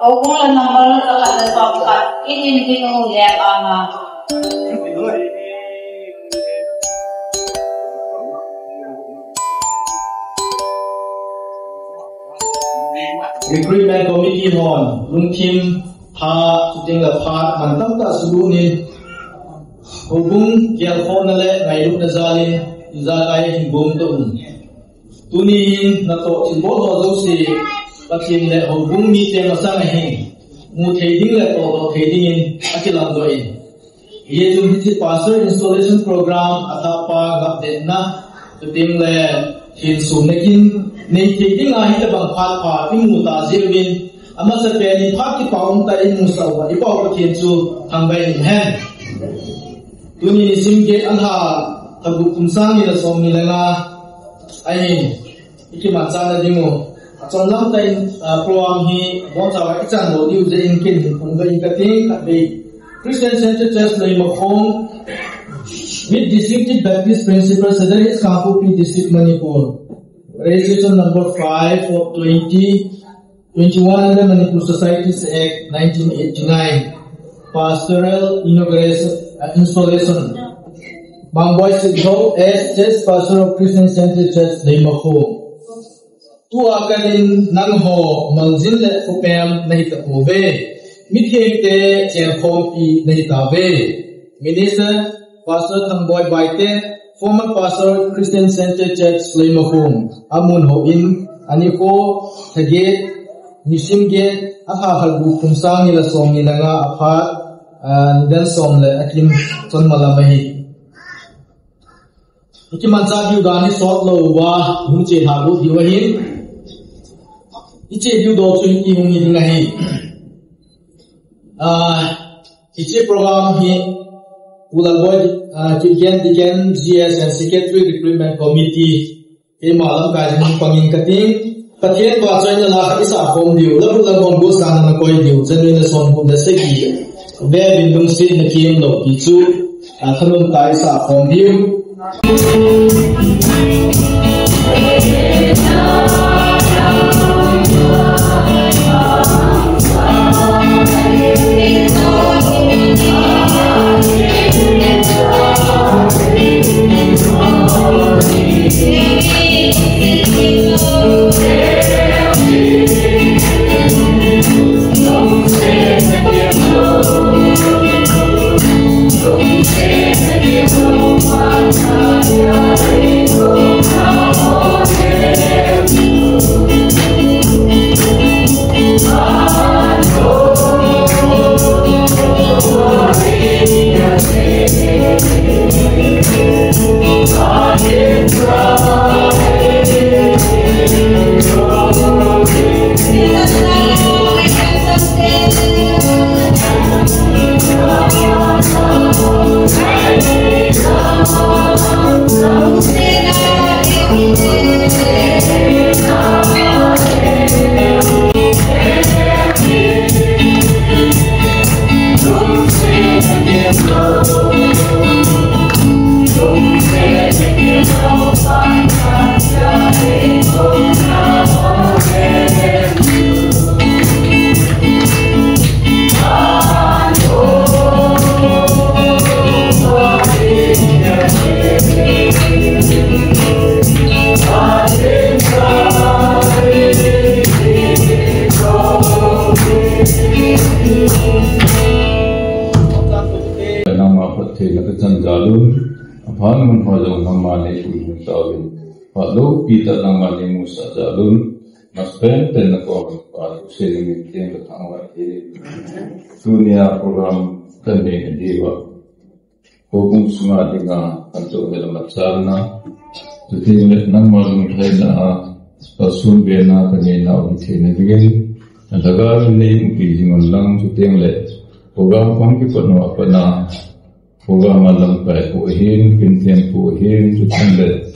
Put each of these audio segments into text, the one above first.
Aku lah nama kalau ada sokat ini lihat anak. Recruitment committee hon, lungkim ha tinggal part mantap tak sebelum ni. Hubung yang phone le ngai lu nazalin izalai hibum tu. Tunihin nato simbol do si pakin le hubung mi te masang he. Mu trading le to trading in akilam do in. Ye jum hiti pastor installation program atapa gapde na ting le hin sumekin nei trading a hi bang phat pha ti mu ta zewin ama sa pe ni phat ki paung ta in mu saw i paw ko thin chu thang bai in hen tuni sim ge anha tabu kumsang ni la som ni la ai iki man cha na dingo chong lam tai program hi bon cha wa ichan no diu je in kin ong ga in ka ting ka be Christian Center Church Lai Makhong with distinctive Baptist principles that is Kampupi District Manipur. Resolution number 5 of 2021 in the Manipur Societies Act 1989. Pastoral installation. Bangboy Sidho as Church Pastor of Christian Center Church Lai Makhong. Tu akanin nangho maljin le khopem nahi tapobe. Mithe te chen khom pi nahi tabe. Minister Pastor Thangboy Baite, former pastor Christian Center Church Lai Makhong, Amun Ho In, Aniko, Thaget, Nisim Get, Aha Halbu Kumsang Nila Som Nilanga Aphat, Nidan Som Le Akim Son Malamahi. Ikimansa Yudani Sot Lo Wa, Hunche Habu Diwahin, Iche Yudo Chun Ihungi Dingahi. Iche program hi Ulalboy Digen GS and Secretary Recruitment Committee Malam Kajin Pangin Kating Patien Bachoy na lakad isa form diyo Labot Bo sana na koy diyo Zanwin na son kung dasagi Be bindong sit na kiyong lo Kitsu Tanong tayo sa form diyo Peter Namali Musa Jalun, Maspen Tenakor, Selling King Tangwa, Dunia program Tani Diva, Hogum Sumadinga, Anto Velamacharna, to think Namalum Trena, Pasun Viena, Kanina, Vitina begin, and the garden name pleasing on lung to Tinglet, Hogam Punky Pano Apana, Hogam Malam Pai, Pohin, Pintian Pohin to Tinglet.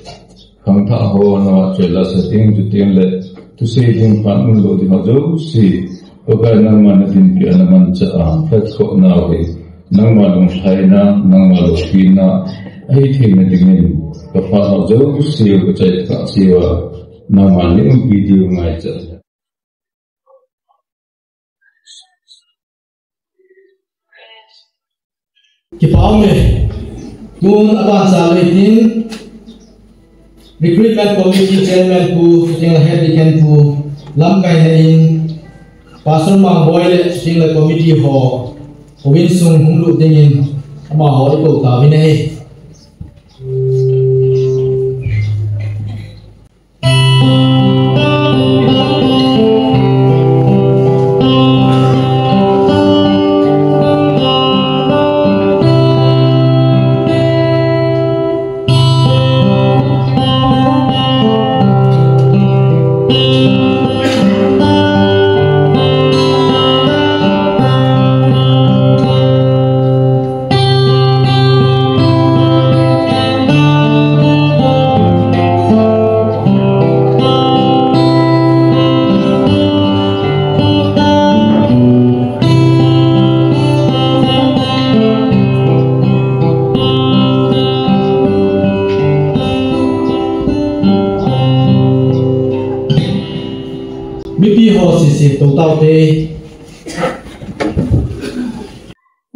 Khang tha ho na chela setting to tingle to see him pan lo di ho see oka nang man din pi anaman cha fat ko na we nang ma long thaina nang ma lo pina ai thing na ding ka fa ho see ko chai ka siwa nama link video ngajar. Kipaume, kun aban salitin recruitment committee chairman ku single head ikan ku lam kai in pasal mang boy single committee ho winsung hunglu dingin ama ho ko ta binai.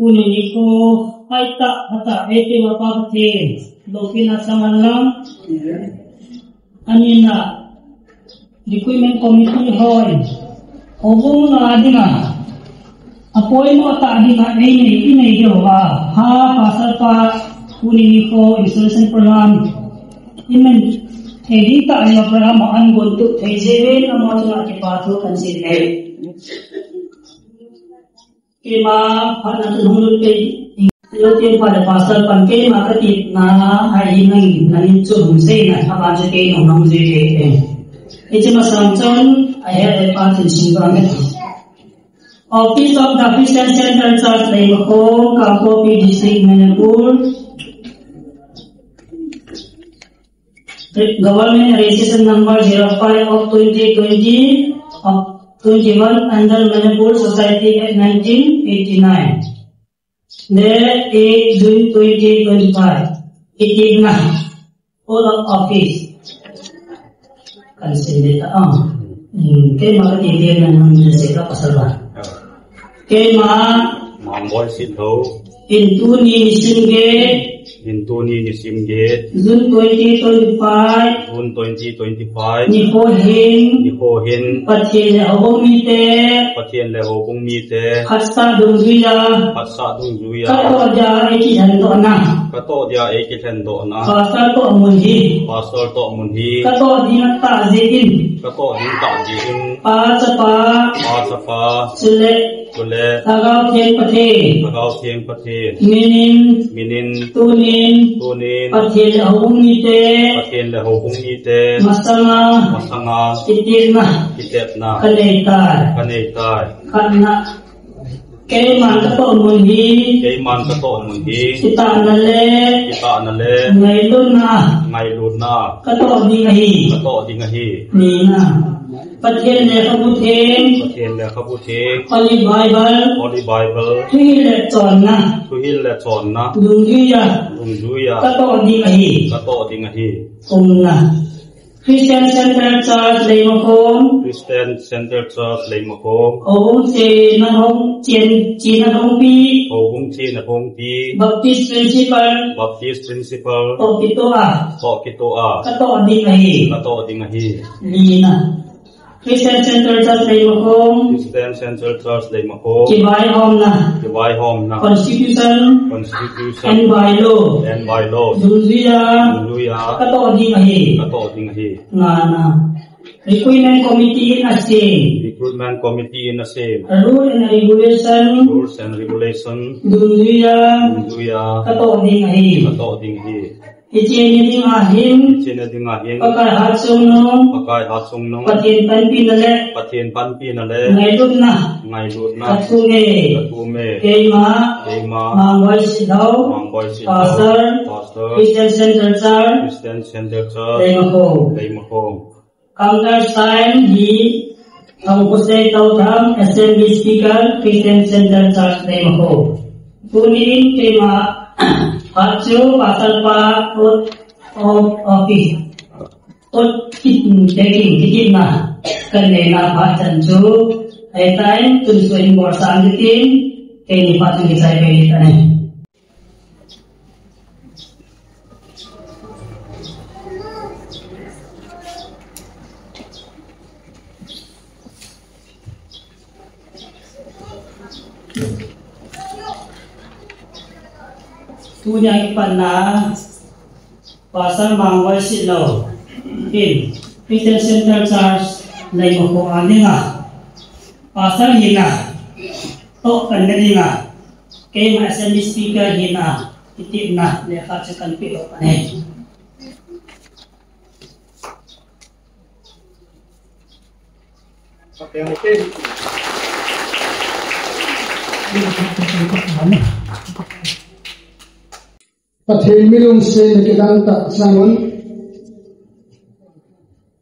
Uniko haita hata ete wapate lokina samalang anina recruitment committee hoy obung na adina apoy mo ta adina ini jowa ha pasal pa uniko installation program imen edita ayo program an gontu thejebe amotna ke patho consider kema pada tuhul ke loke pada pasal panke maka na hai nang nanin chu humse na thaba je ke no nam je ke ejema samchon aya pa tin singam Office of the Christian Central Church Laimako Kakopi District Manipur Government Registration Number 05 of 2020 of 21 under Manipur Society Act 1989. There 8 June 2025. It is now all of office. Consider kay mga titiyan ng Jessica Pasalba. Kay mga boy sito Intuni Nisimge Intuni Nisimge June 2025 June 2025 Nipohin Patien Lehobong Mite Hasta Dungzuya Kato dia Ekitendo na Pasal to Amunhi Kato Dinata Zekin Pasapa Sule Tagaw Tieng Pate Minin Tunin Patien Lehobong Mite Masanga Kitepna Kaneitai Kana Kay man kato munhi kita nale ngaylon na kato di ngahi nina patien le kabuteng Holy Bible tuhil le chon na dungjuya kato di ngahi umna Christian Central Church Laimako Obung Chi Na Hong Pi Baptist Principal Okitoa Kato di ngahi Lina Christian Central Church Laimako Kibay Hom na Constitution and by law Dungzuya Kato di ngahi Ngana Recruitment Committee in the same Rules and Regulation Dungzuya Kato di ngahi Ichene ding ahin pakai hatsung no patien panpi nale ngaidut na katume keima mangwai sidau pastor Christian Center Church Laimako counter sign di Kampusay Tautang Assembly Speaker Christian Center Church Laimako kunin keima Pacu pasal 4 of office tốt kit na kan ne na ba chan chu ai time tu swing bor sang tin ke ni pa tu sai pe ni ta tu nyai pan na pasal mangwai sit lo in Christian Center Church lai mo ko ani nga pasal hina to kan ni nga ke ma assembly speaker hina titip na le kha cha kan pi lo pa ne Pathin milung se nikidang ta sangon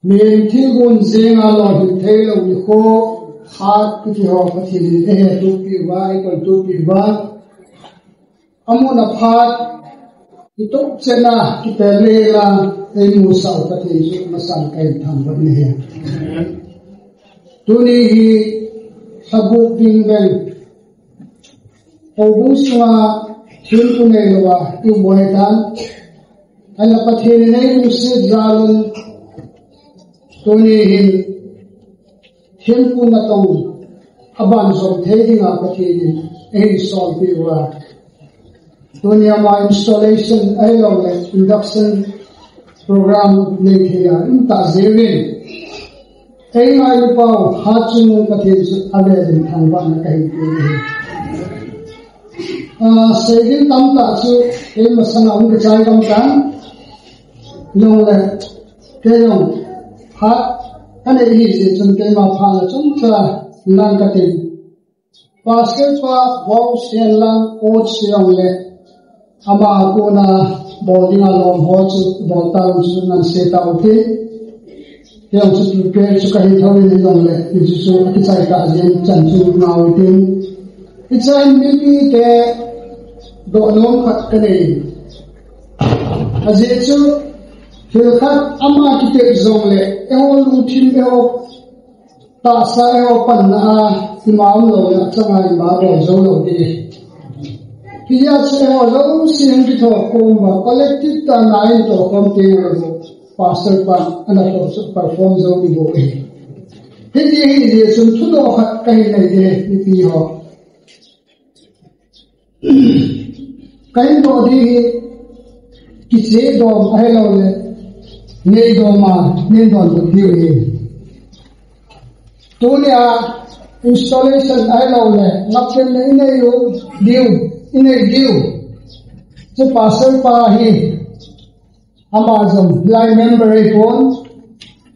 men thigun zenga lo hi thelo ni ko hat ki ho pathin e tu pi wa ko tu pi wa amuna phat itok chena ki pele la e mu sa pathin su masan kai tham ba ni he tu ni hi sabu ding ben obu swa Thiên tu này là yêu bồi tan, anh là phát hiện này cũng sẽ ra luôn. Tôi nhìn thiên tu na tông, aban som thế thì ngã phát hiện anh solve đi qua. Tôi nhìn mà installation ai lo này induction program này thì là chúng ta dễ lên. Anh ai được bao hát chung phát hiện anh em thằng bạn cái gì. Segin tam ta chu e masana ung chai kam tan yong le ke yong ha ane hi se chun ke ma pha la chung cha lang ka tin basket pa wow sen lang o chiang le ama ko na bowling alom ho chu bol ta chu nan se ta uti yong chu ke chu ka hi thoi ni yong le ni chu ki chai ka jen chan chu na uti it's a maybe ke do nom khat kane aje chu thil khat ama ki te zong le eo lu thim eo ta sa eo pan na imam lo ya changai ma bo zo lo ti ki ya che eo lo sin ki tho ko ma collective ta nai to kom te lo pastor pan ana to perform zo ni bo e hi je sun thu do khat kai nei de ni pi ho Kain do di kise do hello le ne do ma ne do di e to le installation hello le napchen ne ne yo diu che passer pa hi amazon line member e pon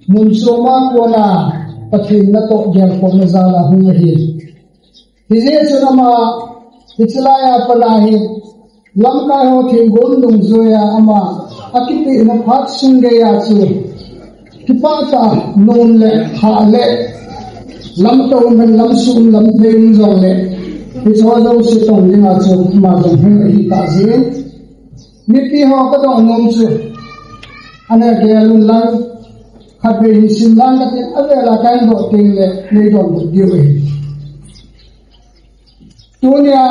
mun soma ko na pathin na to gel ko na zala hu hi hize chama Hichalaya palahi lamka ho thingol lung zoya ama akipi na phat sungaya chu kipata non le ha le lam to men lam sum lam thing zong le hichazo se tong ni ma chu ma jong hin hi ta ji mi pi ho ka do nom chu ana ge lun lang khat be hi sim lang ka te ave la kan do ting le nei don di we Tunia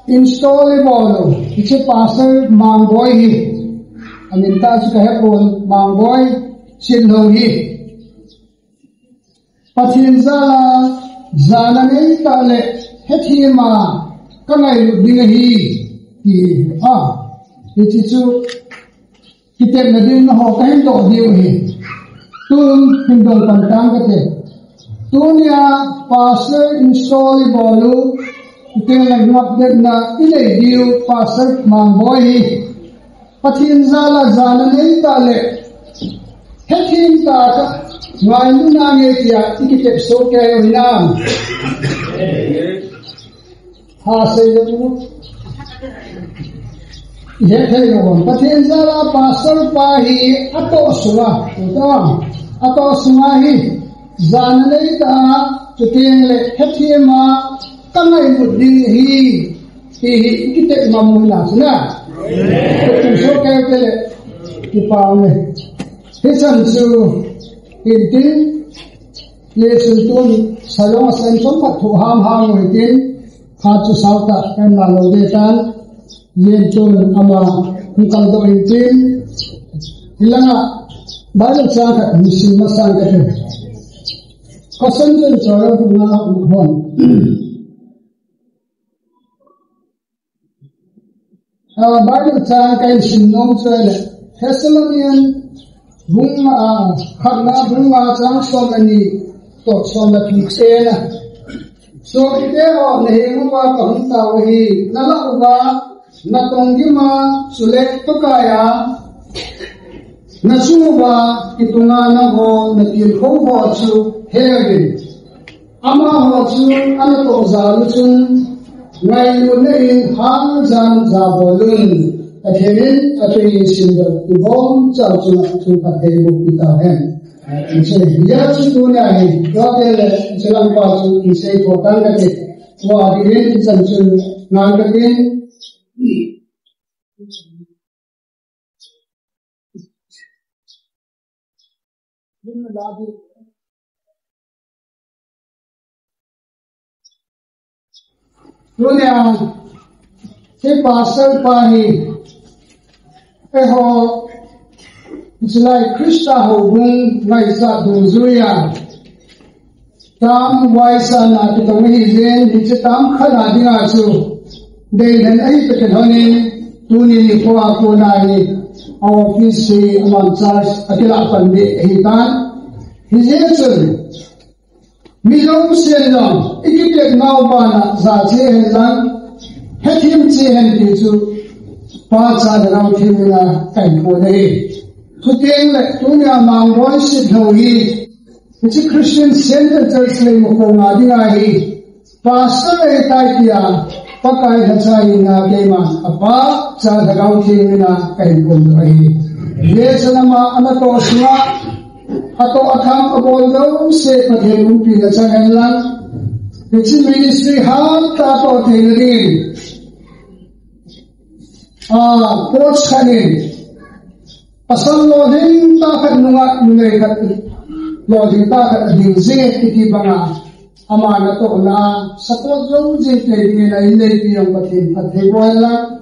installable it's a pastor mangboy hi anin ta su ka hepon mangboy sinho hi pathin zala zana nei ta le hethima kangai ding hi ki it's chu kitem na din ho kain do diu hi tun hindol pan tang ka te tunia pastor installable Ito yung nag-update na ilay diyo pastor mangboy pathin zala zana na itale hetin ta ka ngayon doon na ngayon tiya ikitip so kayo hinam hasay na mo ihetay na mo pathin zala pastor pahi ato suwa ato suwahi zana na ita tutin le hetima Kamay mudi hi kita mamula sila. Kung so kayo pala ipawne Hisan su intin Yesu tun salong asan sompat thu ham itin Hatu sauta kan lalu detan yen tun ama hukal do intin Hilanga banyak sangat misi masang kata Kasan jen cara bunga mukhon Banyak sangat sinong cara Thessalonian bunga karena bunga sang somani to somani kena so ite ho nehu ba kahun tawi nala uga natongi ma sulek to kaya nasuba itunga na ho natil ho ho chu hege ama ho chu ana to zalu chun ngai lu nei hang jan za bolun Akhirnya, akhirnya singgah tubom jauh tu pakai buku tahan. Jadi, ya sebetulnya ini, kalau selang pasu kisah kotan lagi, wah ini jangan nganggapin. Dunia, si pasal pahi. Eho Islai Krista hubung ngaisa duzuya tam waisa na kitong hizin hizit tam khala dinga su deilan ay pekedhoni tuni ni kuwa kunai office si amang charge akila pandi hitan hizin sun milong senong ikitek ngau bana za che helan hetim che hen disu Pacha dalam timnya kain boleh. Tuting le dunia mangwai sidhawi. Itu Christian Center Church le mukonga dingai. Pastor le taikia pakai hacai na keman apa cha dalam timnya kain boleh. Yesus nama anak tosma atau akan aboldo se padhelu pina changelan. Itu ministry hat atau tailoring. Coach kanin pasal loading takat nungat nungai kat loading takat dingze tiki banga amana to na sakot jong je tegi na inday piyang patin pathe boila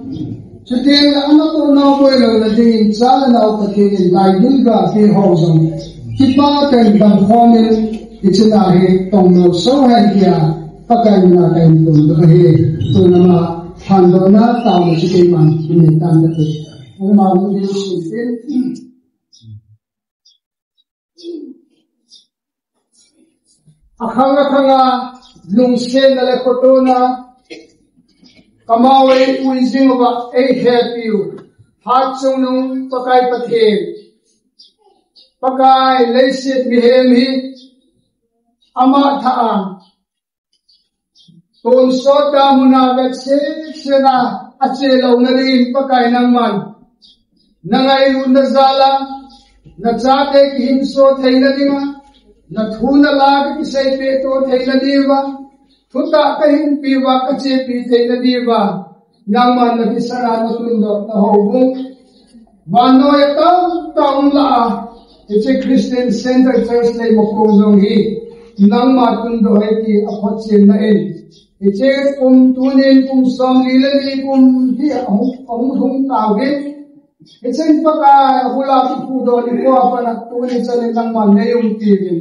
chuting ana to na boila na ding sala na patin lai dulga pi hozong kipa kan bang khomin ichinahi tong no so han kia pakan na kain tum he to na Handona tahu sih man ini tanda tu. Memang ini sifil. Akanga lungsen nale kotona kamawe uizing ba happy hat sung pakai pathe pakai leisit bihemi ama tha Kung sota munagat sena acelo narin pakai nangman nangai unazala na chate himso thaina dinga na thuna lag kisai pe to thaina diwa thuta kahin piwa kache pi thaina diwa nangman na bisara na tundo na hobu mano eta taunla it's a Christian Center Church le mokong hi nangma tundo heti apotse na Iche tunin som lilani hi thum tawin ichen paka hula pu do ni ko apana tunin chale nang man ne yung tivin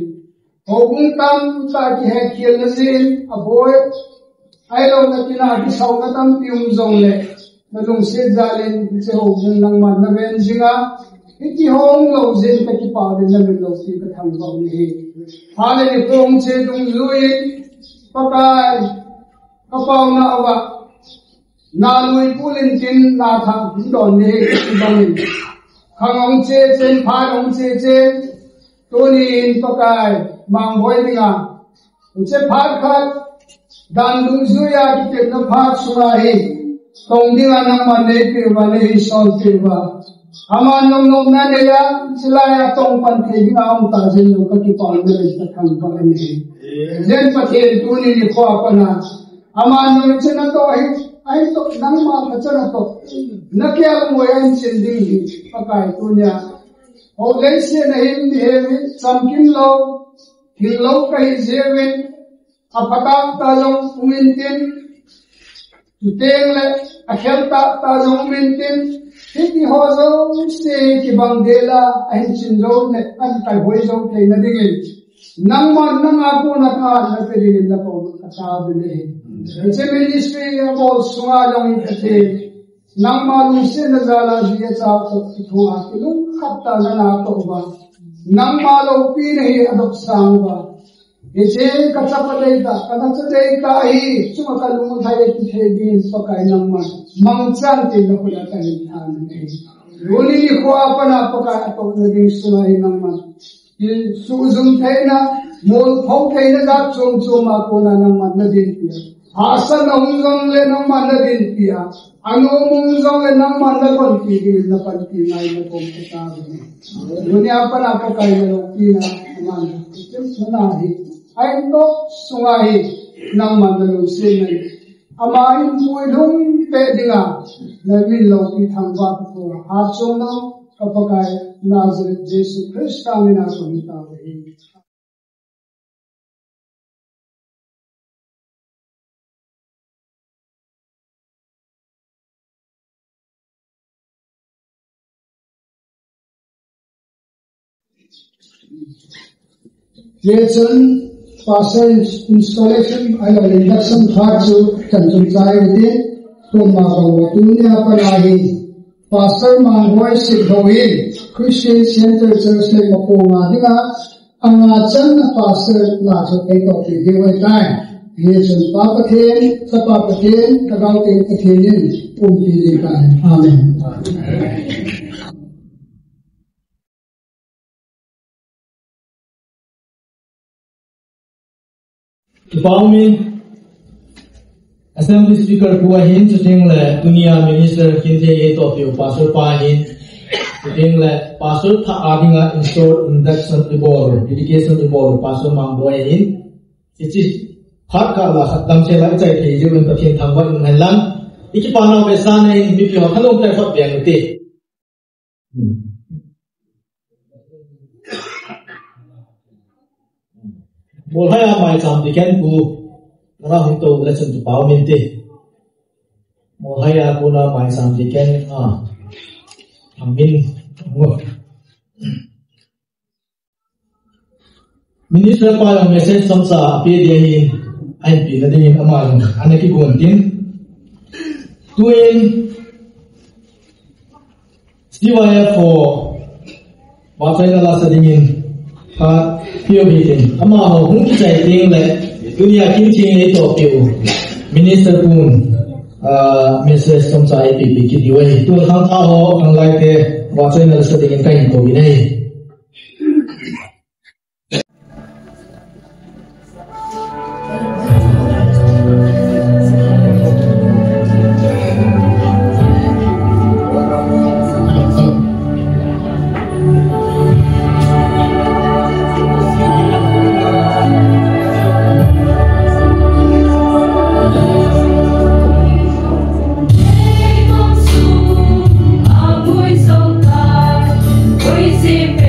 hobung tam ta ki he khiel na sin aboy ai lo na kina ki sau na tam pium zong le na lung se jalen iche hobung nang man na ben jinga iti hong lo zen ta ki pa de na lo si ka thang ba ni hale ni pong che dung lui paka kapau na awa nalui pulin tin na thang don ne bangin khangong che chen phang che toni pakai mang boy dinga che phak khat dan dung zuya ki te na phak sura hi tong dinga nang man ne pe wa ne sol te wa aman nong na ne ya silaya tong pan the dinga om ta jin lo ka ki pa ne ta khang pa ne jen pathe tuni ni kho apana Aman chena to ai to nang ma chena to nakya mo yan sinding pakai tunya Ho leise na him ni hevi samkin lo hil lo kai zevin apatak ta long umintin tuteng le akhelta ta long umintin hiti ho zo se ki bangdela ahin chin lo ne an kai hoi zo thei na dingin nang man nang aku na ka na pedi na ko ka bile se ministry of sunga long ite nang malum se na zala dia cha ko thua ki lu khatta na to ba nang malo pi nahi adop sang ba ese kachapalei ta kanachadei ka hi chuma kalum thai ki thegin pakai nang man mangchan ti na kula kai than nei roni ko apana pakai to na sunai nang man il suzum thaina mol phau thaina ga chom choma ko na nang man na din pi asan ongong le nang man na din pi anong ongong le nang man na kon pi gi na pan pi nai na ko ta roni apana pakai na pi na man na hi ai to sungai nang mandalo se nai amai pui lung pe dinga na min lo pi thang ba ko ha chong no kapakai Nazareth Jesus Christ amina somita ve Jason Pastor installation ayo induction thought to kanjai within to ma ko dunia panahi Pastor Mangoy Sikhoin Christian Center Church le mapunga dinga anga chan pastor la so ke to ti dewe tai Jason Papathen Sapapathen tagaw te pathenin umpi kai amen Baumin Assembly Speaker Puahin Chuting le Dunia Minister Kinte Eto Pio Pastor Pahin Chuting le Pastor Tha Adinga Install Induction Ebor Dedication Ebor Pastor Mangboyin Ichi Phat Ka La Khatam Se La Chai Thei Jiwen Pathin Thangwa In Hailan Ichi Panaw Be Sane Mi Pio Thalom Tai Phot Biang Te Bolhaya mai cham diken ku ra hung to la chun pau min te Bolhaya ku na mai cham diken amin ngo Minister pa yung message samsa pe dia hi ai pi la ding amal anaki gon tin tuin siwaya for wa chai la sa ding ha pio meeting ama ho hung ki chai ting le dunia kin ching e to pio minister kun message som sai pi ki diwe tu khang tha ho ang lai te wa chai na sa ding kai ko bi nei Pois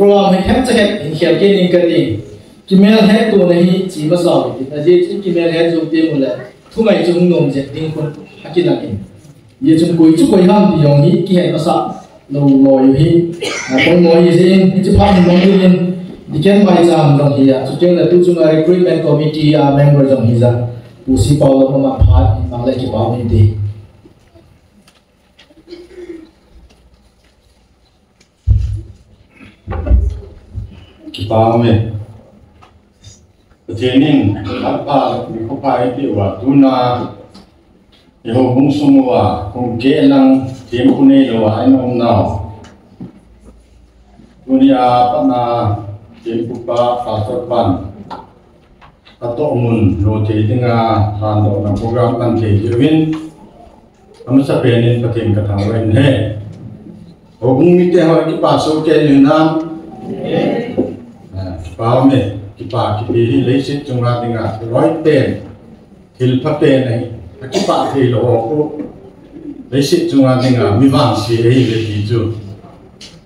program hay hết sẽ hiểu cái này cái gì cái mail hết tụi này chỉ mà sao thì là gì cái mail hết dùng tiền một lần thu ngày chúng nộp sẽ tiền con cái là gì giờ chúng cuối chút cuối năm thì dùng cái hết nó sao lâu ngồi hi con ngồi gì cái phát mình mong muốn đi cái bài giảng trong hi à chúng là tu chúng là recruitment committee member trong hi ra tu sĩ bảo là mà phát mang lại cái bảo mình đi Ba me. Training apa ni ko pai ti wa tuna yo bung sumwa kung ke lang tim kunei lo ai nom now. Dunia pana tim pupa pastor pan. Ato mun lo te tinga han do na program kan te jewin. Amsa penin patin ka thang wen he. O bung mi te ha ki pastor ke ni nam. Bao me kipa kipi lấy sit trong ra tiếng Anh nói tên thil phát tên này kipa thì lo ko lấy sit trong ra tiếng Anh mi vang si ấy le ti chu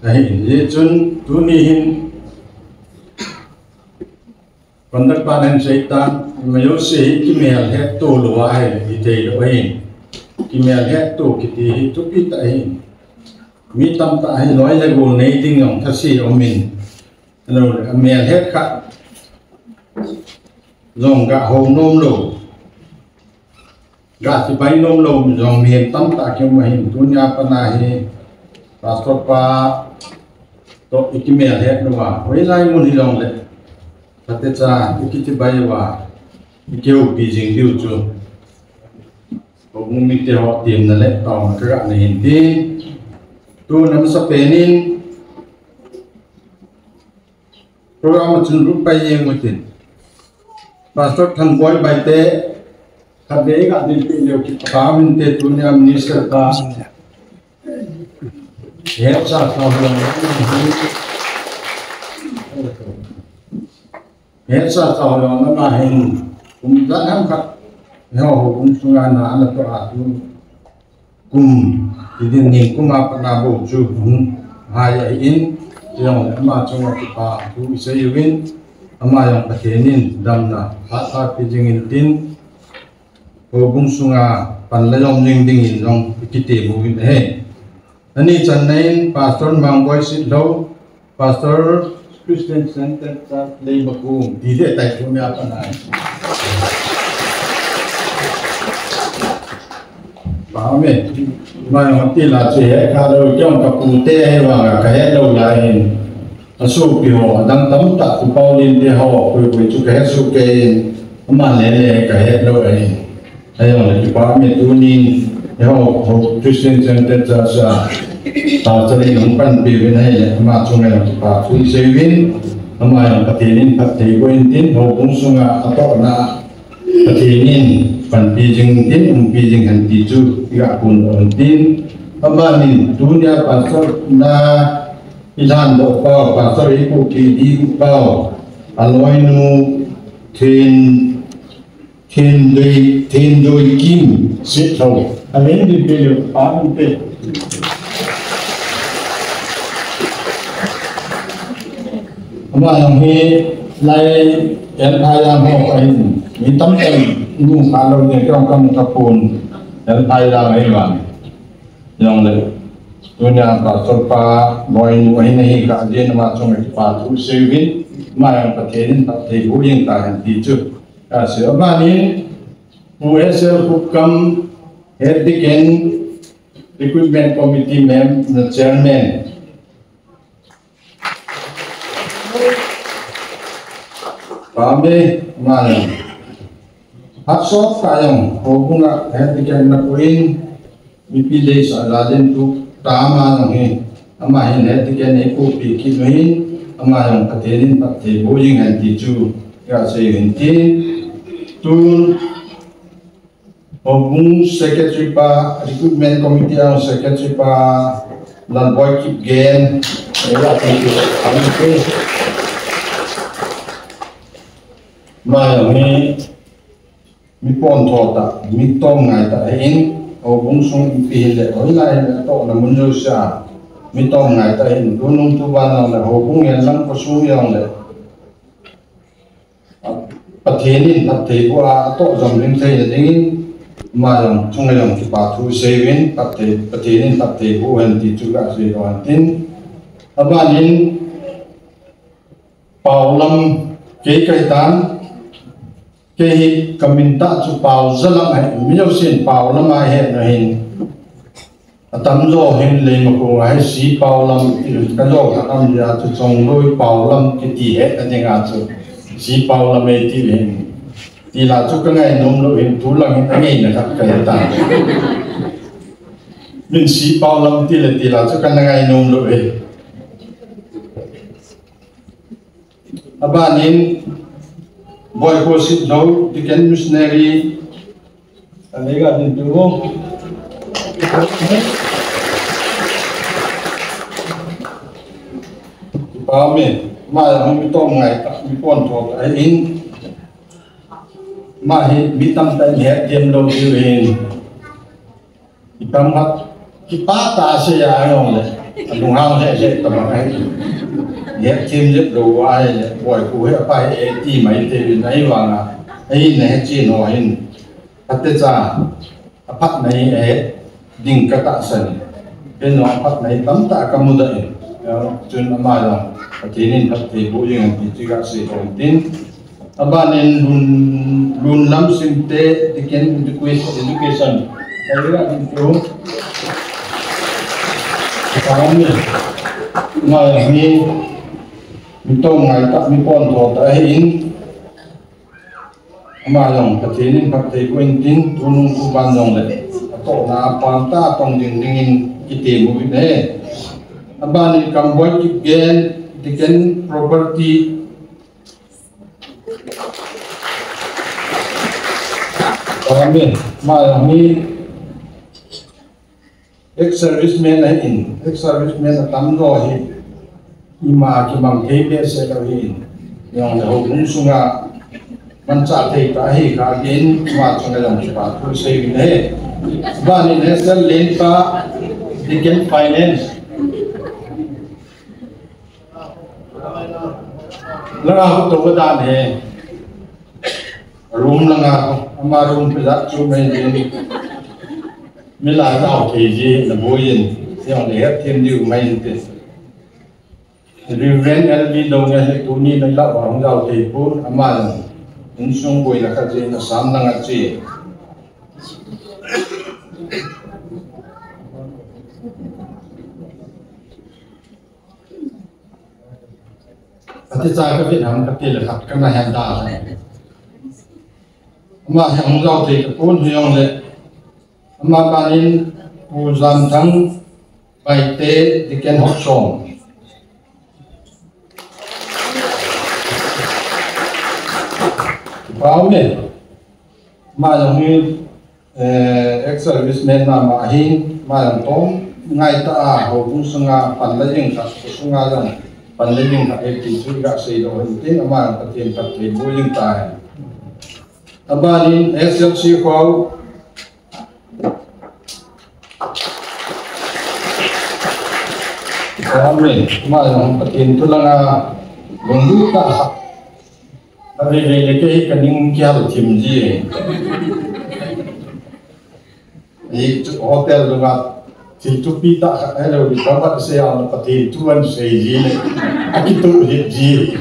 này ye chun tu ni hin kondak pa nan seitan mayo se ki mel het to lo ai ti te lo hin ki mel het to ki ti tu pi ta hin mi tam ta ai nói le go nei ding ngom thasi o min rồi mẹ hết cả dòng gà hồ nôm lẩu gà thì bay nôm lẩu dòng miền tâm tạ kêu mà hình tu nhà pana hi pastor pa to iki mẹ hết đâu à với lại muốn đi dòng lệ thật thế cha iki thì bay vào kêu bị dính điều chu ông mình thì họ tìm là lệ tàu mà cái gà này hình tin tu nắm sắp penin program chun rup pai yeng mutin pastor than boy bai te khade ga din pi leo ki pa min te tunya minister ka he sa sa ho he sa sa ho na ma hin kum da nam kha ho kum sunga na ana to a tu kum idin ni kum apa na bo chu ha ya in yang ama chunga kipa tu isayuin ama yang patenin damna hata pijingin tin hobung sunga panlayong ding long ikite buin he ani channain pastor mangboy sidlo pastor Christian Center sa leibakum dide tai punya panai pahame mai hati la che ka lo jong ka pu te wa ka he lo la hin asu pi ho dang tam ta ku pau lin de ho ku ku chu ka su ke ma le le ka he lo ai ai lo ki pa me tu ni ho ho Christian Center sa ta cha le ng pan pi wen hai ma chu me ki pa tu se win ma yang patenin patei ko tin ho bung sunga ato na patenin pan pijing tin pijing han ti chu ga kun on tin amanin dunia pastor na ilan do pa pastor iku ki di pa aloi nu tin doi kim sit tho amen di video amen pe ama yang he lai yan ayam ho ai mi tam tem nu khá lâu thì trong công tập phun đến tay ra mấy bạn dòngเลยตัวนี้ก็สรุปว่าวันนี้ก็เรียนมาช่วงนี้ป่าทุกชีวิตมาอย่างประเทศนี้ประเทศผู้ยิ่งต่างที่จุดเสือบ้านนี้ผู้เอเซอร์ผู้กำเฮดดิเกน recruitment committee member chairman kami mana Haksot kayong hubungan hatikan na kuin mipili sa aladen tu tama ng hin amahin hatikan ay kupi kinuhin amayang patenin pati buying hanti chu kasi hinti tun hubung secretary pa recruitment committee ang secretary pa Lalboy Kip Gen mayang ni mi pon thota mi tong ngai ta hin o bung sung pi le oi lai to na mun jo sha mi tong ngai ta hin runung tu ban nong le ho bung yan lang ko su yong le pathenin pat thei bua to jom ring thei le ding ma yong chung le yong ki pa thu sevin pathenin pat thei bu han ti chu ga se ron tin abanin paulam ke kai tan ke hi kaminta chu pau zalam hai miyo sin paulam ai he na hin tam zo hin le ma ko ai si paulam ka zo ka am ya chu chong loi paulam ki ti he adinga chu si paulam e ti hin ti la chu ka ngai nom lo hin tu lang hin ngai na ka ka ta min si paulam ti le ti la chu ka ngai nom lo e abanin boy ko sit no diken missionary alega din tuwo Amen. Ma hong to ngai ta mi pon tho ai in ma hi mi tam ta he tem lo di hin itam hat ki pa ta se ya ngong le lung hang se ta ma ai he tem je lo ai le boy ku he pa e ti mai te nai wa nga ai ne chi no hin atte cha apat nai e ding ka ta san ke no apat nai tam ta ka mu da in chun ma la atinin hat te bu yang ti chi ga se ton tin abanin lun lam sim te diken education ai ga din to kami ma ni to ngai ta mi pon tho ta hin ma long atinin hat te bu in tin tunung ku ban long le to na pam ta tong ding ding ki te mu ne abani kamboy ki gen diken property amen ma ni ex serviceman in ex serviceman tam ro hi ima ki mang thei be se lo hi yang ho bung sunga man cha thei ta hi ka gen ma chunga long pa thu se ne ba ni national lane pa diken finance langa ho to dan he room langa ama room pe da chu me ni mila da ke ji na boyin yang le het thêm điều mai te reverend lv dong ya he tu ni na la wang dau te pun ama in sung boi la ka je na sam langa chi ati cha ka Việt Nam ka ti le khat ka na han da ma hang rau te ka pun hiong le ma banin pu zam thang bai te diken hok som bao me ma yang ni ex serviceman ma hin ma yang tom ngai ta ho bung sunga pan la jing ka sunga jang pan le ding ka e ti chu ga sei do hin tin ama ka tien ka te bu ling ta abanin SLC ko amen ma yang ka tien tu langa bundu ka abi le ke ka ning kya lo tim ji e hotel lunga thì chú pi ta hay là bị có bạn xe nào có thể chú ăn xe gì này cái tụ hiện gì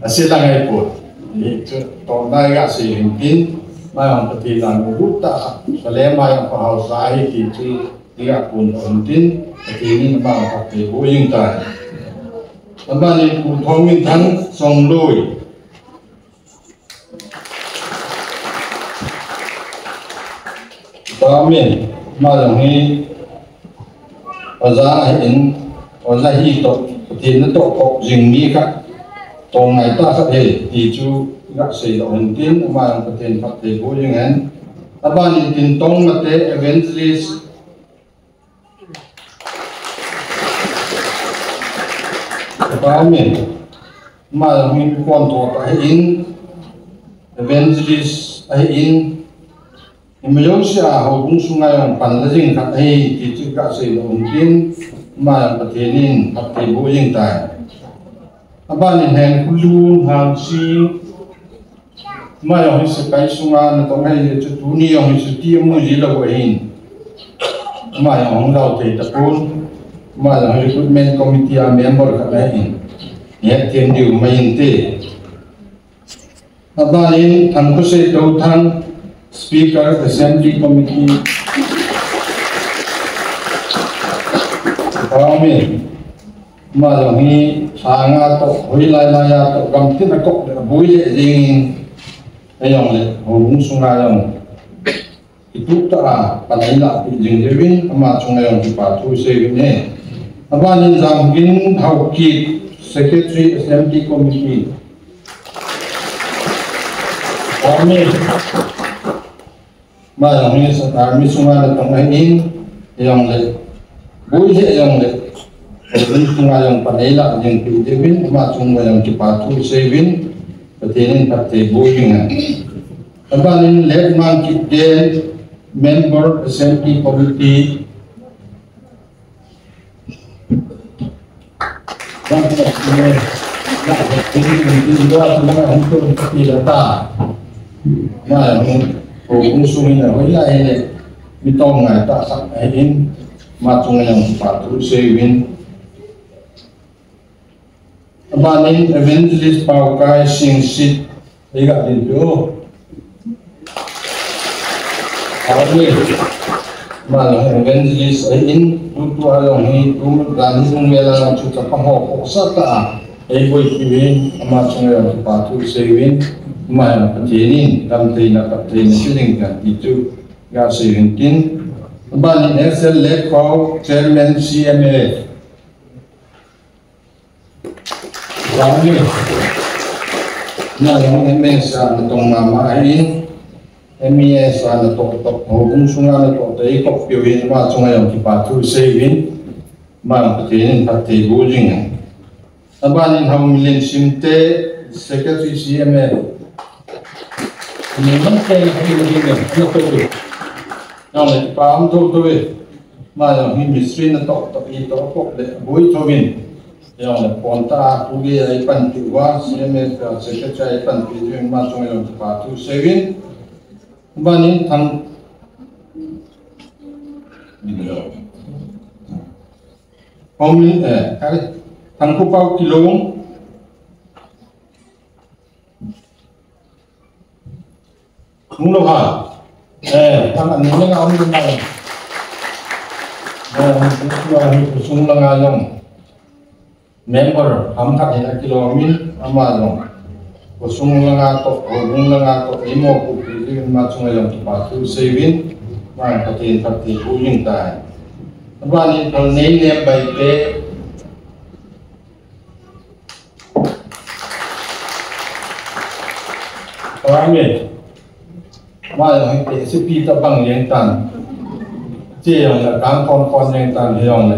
xe là ngày của thì còn đây gã xe hình kín mai ông có thể là một bút ta và lẽ mai ông phải học sai thì chú đi gã cuốn ổn tin thì nên mà ông có thể vô yên tài và ban này cụ thông minh thắng song đôi amen ma yang hi aza in oza hi to tin na to ko jing mi ka to ngai ta kha he ti chu ga sei do hin tin ma yang paten phat te bo jing an aban in tin tong ma te evangelist amen ma yang hi kon to ta in evangelist ai in Malaysia hubung sungai yang panjang kat itu kat saya mungkin mai pertenin hati boyang tai. Apa ni hen kulun hangsi mai yang sekai sungai natong hai cetuni yang setiap muzi lawain. Mai yang lau tei tapun mai yang recruitment committee member kat lain. Ya tiang diu main te. Apa ni tangku saya dautan Speaker Assembly Committee kami malangi sangat to wilayah to kamti na kok buile ding ayong le hong sungayong itu ta panila ding dewin ama sungayong dipatu sevine abanin zamgin hauki Secretary Assembly Committee kami malam ini kami semua datang ini yang le, boleh yang le, semua yang panela yang diujiin, semua yang dipatu sevin, pertanyaan partai bolehnya. Apa ini letman kita member Assembly Committee, dan ini juga untuk data, malam hubung sungai wilayah ini mitong ngai tak sak ini macam yang patut sevin. Abanin evangelist paukai singsit lihat itu. Kami malah evangelist ini tutu ayong itu dan sungguh cuta pahok sata. Boy kivin macam yang patut sevin. Mai pertanyaan kami nak pertanyaan silingkan itu gak silingkin. Bani SL Lekau Chairman CMA. Kami nak MS atau nama ini MES atau hubung sungai atau ikut piawin macam yang dipatu sevin. Mai pertanyaan partai bujing. Bani hamilin simte Secretary CMA. Memang saya ini nak tahu. Yang paham tu, macam ini misteri nak itu kok boleh tawin. Yang ponta tugi ipan tiwa, CMS secretary ipan tiwa macam yang sepatu sevin. Bani tang Homil tang kupau kilong. Mula ha, tangan ni ngau ni ngau. Kusung langayong member hamkat ina kilomin amalong. Kusung langato, hubung langato, imo kupilin macam yang dipatu sevin, mana patin pati uying tay. Abani kalau nilai baiknya, kami malah itu sepi tabang yang tan, yang nak kon yang tan yang le,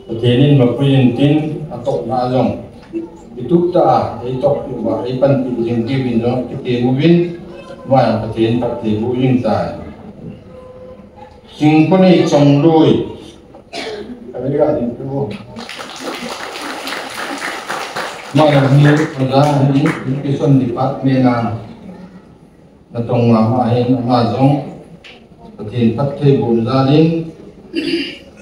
pertanyaan makuin tin atau nalong itu tak itu juga ipan yang kibin no kita mungkin malah pertanyaan partai buying tan, singkoni congloi, ada itu malah ni education department natong mamahin amazong patin patay bunzalin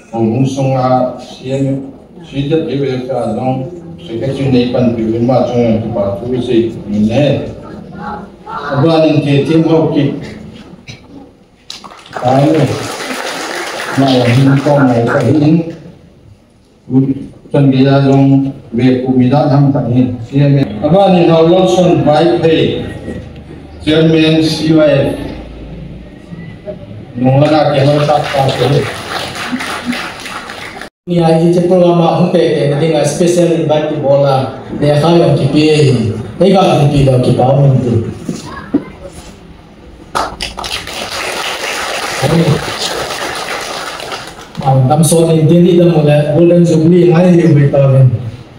hong sunga siyem sidat iwe ka azong sekecin naipan piwin macong yang dipatu isi minhe abanin titim hawki tayo mawahin ko may kahin sanggila yung bekumida ng kahin siyem abanin hawlonson bike pay Chairman CYF nung lana kaya tak pasal ni ay ito programa ang peke na dinga special invite bola na kaya ang kipihin ay ka kipi daw kipaw nito ang damson hindi daw mula golden jubilee ay yung bitawin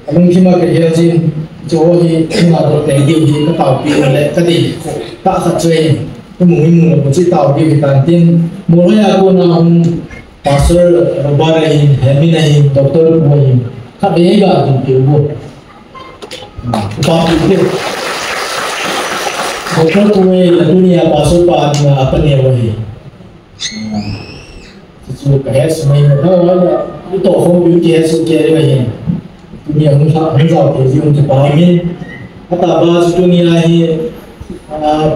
anong kima kaya jin Johi, kita bertemu di kapal pion le, tadi tak kacui. mungkin mesti tahu dia kantin mulai aku nak pasal barahin heminahin doktor buahin kan dia enggak tu bu apa itu doktor buahin dunia pasal apa ni buahin sesuatu kayak semua ada itu orang beauty sesuatu buahin dunia很少给用这方面kata bahas dunia ini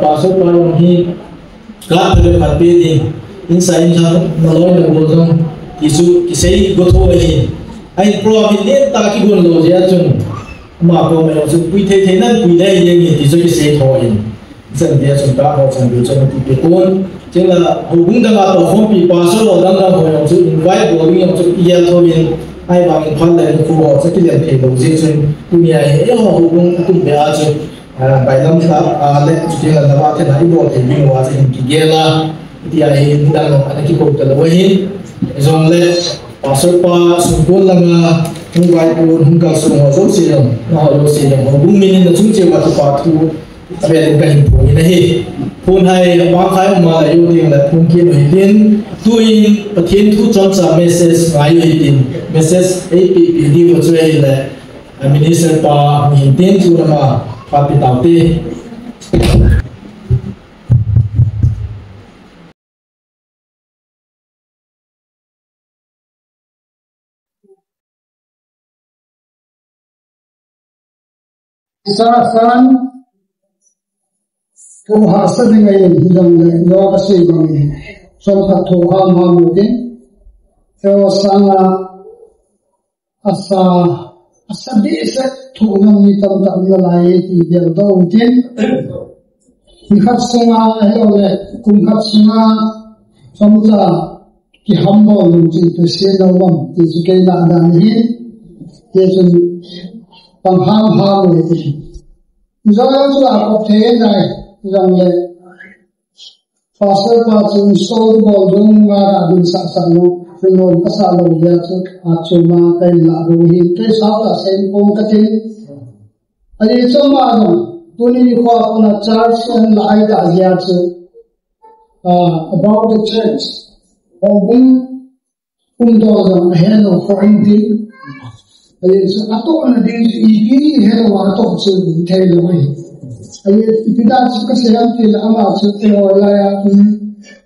pasal orang ini kat ada di inside maloi na bolong isu kisai gotho ai ai problem ne ta ki gon lo ja chung ma ko me su pui the the nan pui dai ye ni isu kisai tho in san dia chung ta ho san bi chung ti kon cheng la hu bung da ma to phom pi pa so lo dang da ho yo su invite bo ri yo su ya tho in ai bang phan le ku bo sa ki le the lo ji chung dunia ye ho hu bung ku be a chu bai lam sa le cheng la da ba the na i bo the bi wa sa ki ge la dia ini dalam anak kita terlebih zonle pasal pa sungguh langa mungkin pun hingga semua sosial, nah sosial, bumi ini nak sungguh waktu patu, tapi ada kain pun ini, pun hai bangkai malah yang nak mungkin hitin, tuin petian tu contoh message ngayu hitin, message APP di wajah le, minister pa hitin tu nama papi taute. Saran puhasa dengan hidang lewa kasih bang sompat tuhan hamutin lewa sana asa desa tuhan hitam tak melalui dia dautin ikat sunga oleh kumkat sunga somta ki hambol cinta senawam di sekitar dan ini yesus pangham ham itu. Misalnya tu aku tanya, misalnya pasal pasal sol bolong ada di sana, film pasal dia tu acuma kaila rohi, tu sahaja sempong katil. Ada cuma ada, tu ni kau pun charge kan lain dah dia tu about the church. Orang doa helo quarantine. Atau ada ini hello atau tu hello ini. Ayat tidak sekalian tidak amat setelah oleh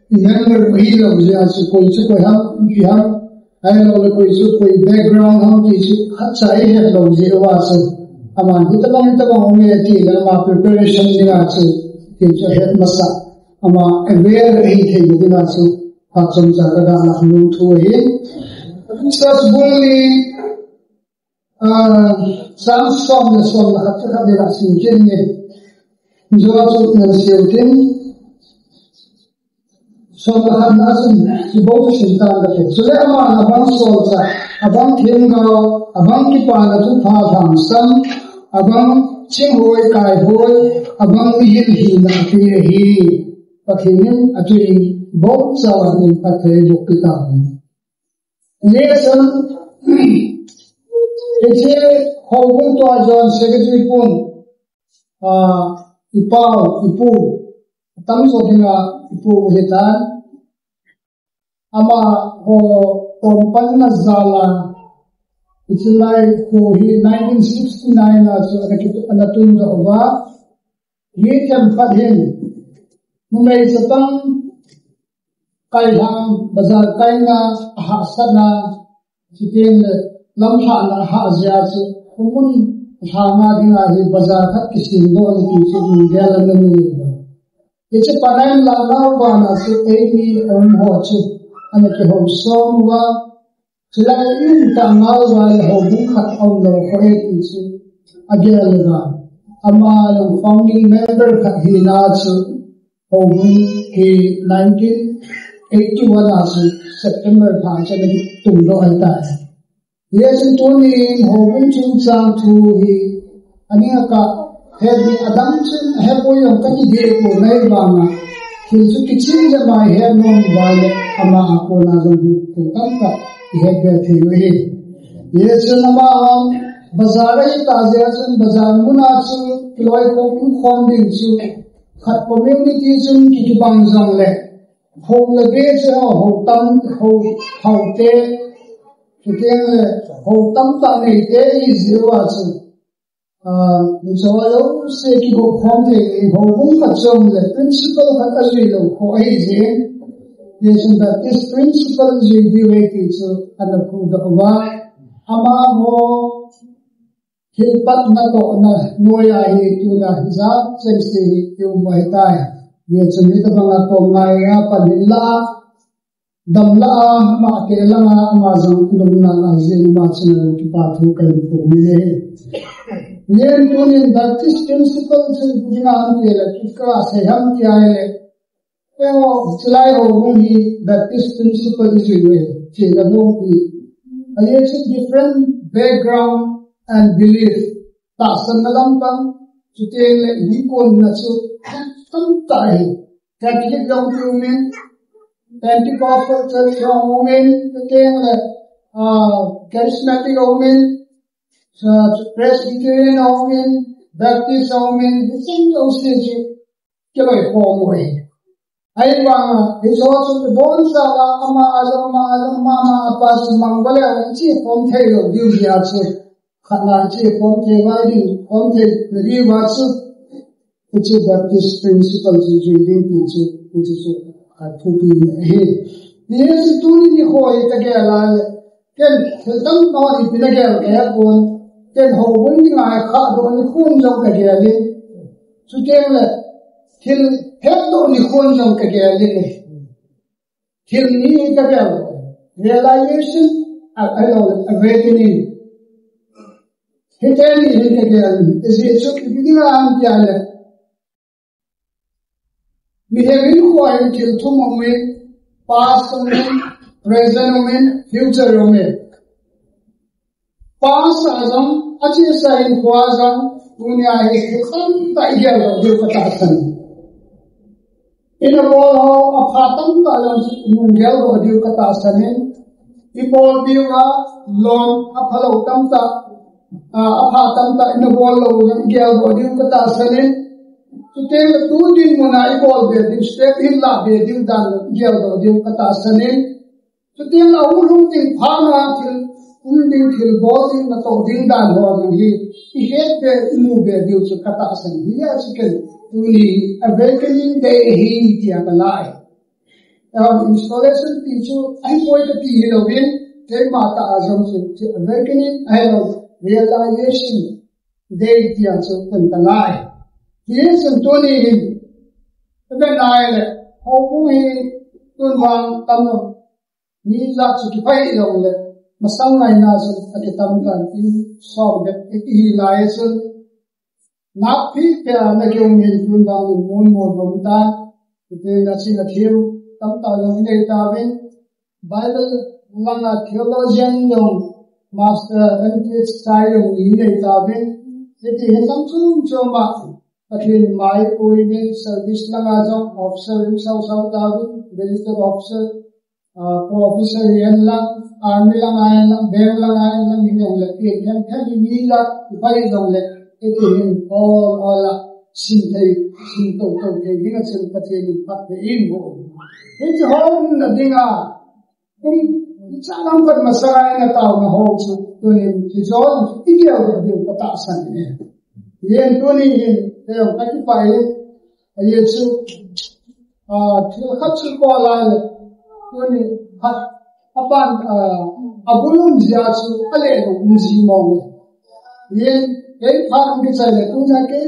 member hello dia sekoi ham dia hello lekoi sekoi background ham dia cai hello dia waso aman kita bang umur dia dalam preparation dia tu kita head masa ama aware ini dia tu macam cara nak nutu ini. Kita boleh Samsung na som na kata dia singkin ni, jual na singkin, som na nasun si bawah sintan dah. Sudah mana abang solsa, abang tinggal, abang kipan tu paham sam, abang cingoi kai boy, abang mihil hina hi, pakinin atuin bawah sawan ni pakai dokter. Lesson Ese hubung tu ajon secretary pun ipu tam so kena ipu hetan ama ho kompan nazala itilai ko hi 1969 na so anatun do wa ye jam fadhen mumbai satang kaiham bazar kaina hasana chitin lamha na hazia su kumun hama dinga hi bazar khat kisin do ni ki su gela na ni yeche panaim la na wa na su ei ho chu ana ke ho som wa chilai in ta na wa le ho bu khat on lo ko ei ki su agel ga ama lo founding member khat hi na chu ho bu ki 1981 asu September tha cha ni tum lo ai ta Yes, itu ni hubung cungcang tu hi, ani aka hebi adam cun hebo yang kaki diri ko naik banga, kisu kicil jamai hebon balik ama aku nazar di tangka hebel thiyo hi. Yes, nama bazar ay taziya cun bazar muna cun kiloi ko pun funding cun khát community chung ki bang jong le ho le ge che ho tam ho hau te ki te ho tam ta nei te i zero chu ni so lo se ki go khom te ho bung khat chom le principle khat a ri lo ho ai je yes that this principle je di we ti chu an ku da wa ama ho he pat na to na noya hi tu na za chen se hi tu mai tai ye chumi ta banga ko mai ya panilla damla ma ke la ma zo dum na na je ma chen ki pa thu kai tu ni le ye tu ni that this principle se dina an ke la ki ka se ham ki ai le pero chlai ho bung hi that this principle is we che la no ki aye different background and belief ta sannalam pang chutele nikon na chu tam tai catholic long human pentecostal church human chutele charismatic human presbyterian human baptist human sing those things keloi homoi ai wang iso chu bon sa ama azama mama apas manggale chi kom thelo diu ya chu khana chi kom the vai di kom the ri wa chu which is Baptist principles is reading to which is a to be he yes tu ni ho ita ke ala ken tham no ni pina ke ya kon ken ho bung ni ngai kha do ni khun jong ka ke ali chu ke le thil hep do ni khun jong ka ke ali thil ni ka ke realization awakening hitani hintegal is it so kidina am kyale we have been quiet till tomorrow past moment present moment future moment past azam achi sai khwazam dunya hi kham ta igel do katasan ina bo aphatam ta lan mungel do katasan ipol biwa lon aphalo tamta aphatam ta ina bol lo gel body ko ta sane to tell two din mona I ball be din step in la be din dan gel body ko ta sane to tell a ulu din phana til din til ball din na to din dan ho hi head be mu be din ko ta sane ya sikel to ni awakening day hi dia balai installation teacher I point to hilo bin te mata azam se awakening I love realization they dia so tantalai yes antoni the nile how we tun wang tam ni la chu ki pai lo le masang nai na so ati tam kan ti so de ti lai so na phi kya na ke min tun dang mon mon bom ta te na chi na thiu tam ta lo nei ta bin bible langa theologian dong master heritage style of in tabe it is some choma athin mai oine service langa jong officer sau tabe register officer officer yella army langa bem langa ni le kan kan ni la pai jong le it is all sin to ke dinga chen pathe ni pat in bo it home na dinga chalam pat masai na taw na ho chu to ni jol igel de pata san ne yen to ni te ka ti pai ye chu thil khat chu ko la to ni hat apan abulun ja chu ale no ji mo yen ei phang ki chai le tu na ke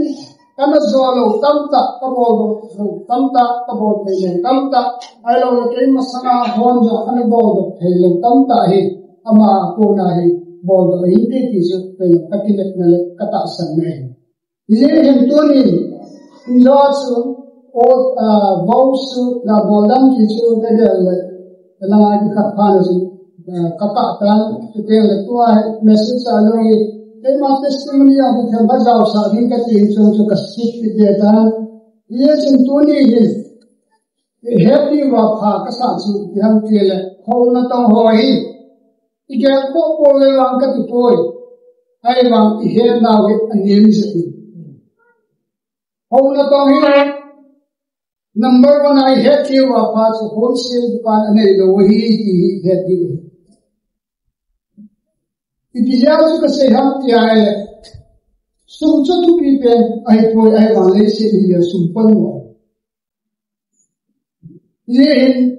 kana zolo tamta kabodo tamta kabod thele tamta ailo ke masana honja ane bodo thele tamta hi ama ko na hi bodo hi de ti so pe kakilet na le kata san ne ye hem to ni njosu o vausu la bodam ki so de le la ki khat phan su kata tan te le to message alo hi they ma testimony of the bazau sa din ka tin so ka sit de ta ye chin tu ni hi happy wa pha ka sa chu yang ti le ho na tong ho hi I ge ko ko le wang ka ti poi ai wang I he na we anim se ti ho na tong hi Number one, I had you a part of wholesale dukan and the way he had given. If you have to say, how the island, so to people, I want to say, here, super. Yin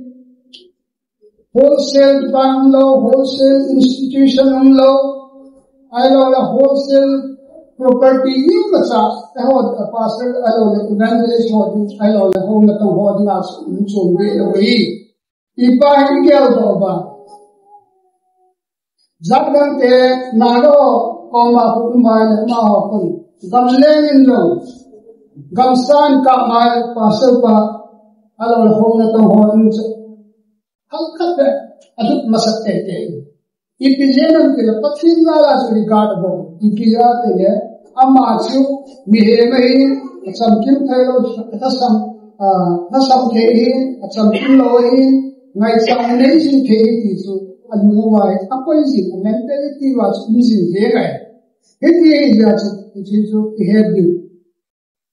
wholesale dukan law, wholesale institution law, I know the wholesale property in the south, I hold a pastor, I know the evangelist, I know the home that the holding us so way away. If I get over Zakante Naro, Oma Puman, Mahopun, Gamlen Low, Gamsan Kamal, Pasapa, I know the home that the holding. How cut that? I took Masate. If you learn to the Patina as regardable, if you are there, Amachu, Mihemain, some Kim Taylor, some Kain, some Kiloin, like some nation Kain, and move opposing mentality was missing there. It is that it is heavy.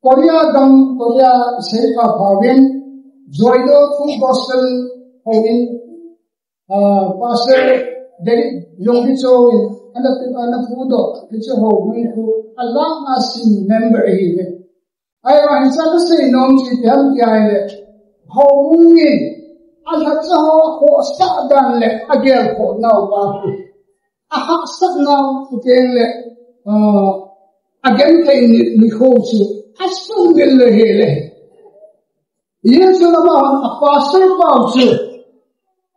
Korea Dam, Korea Sefa Pavin, Zoido, Full Gospel, Pavin, Pastor. Dari yung dito anak pudo dito ho ko Allah asin member here ay ang sa kasi nung si Tiang Tiang ho ngin ala sa ho sa dan le agel ko now ba aha sa now again le again kay ni ho si asun del hele yes na ba a pastor pa si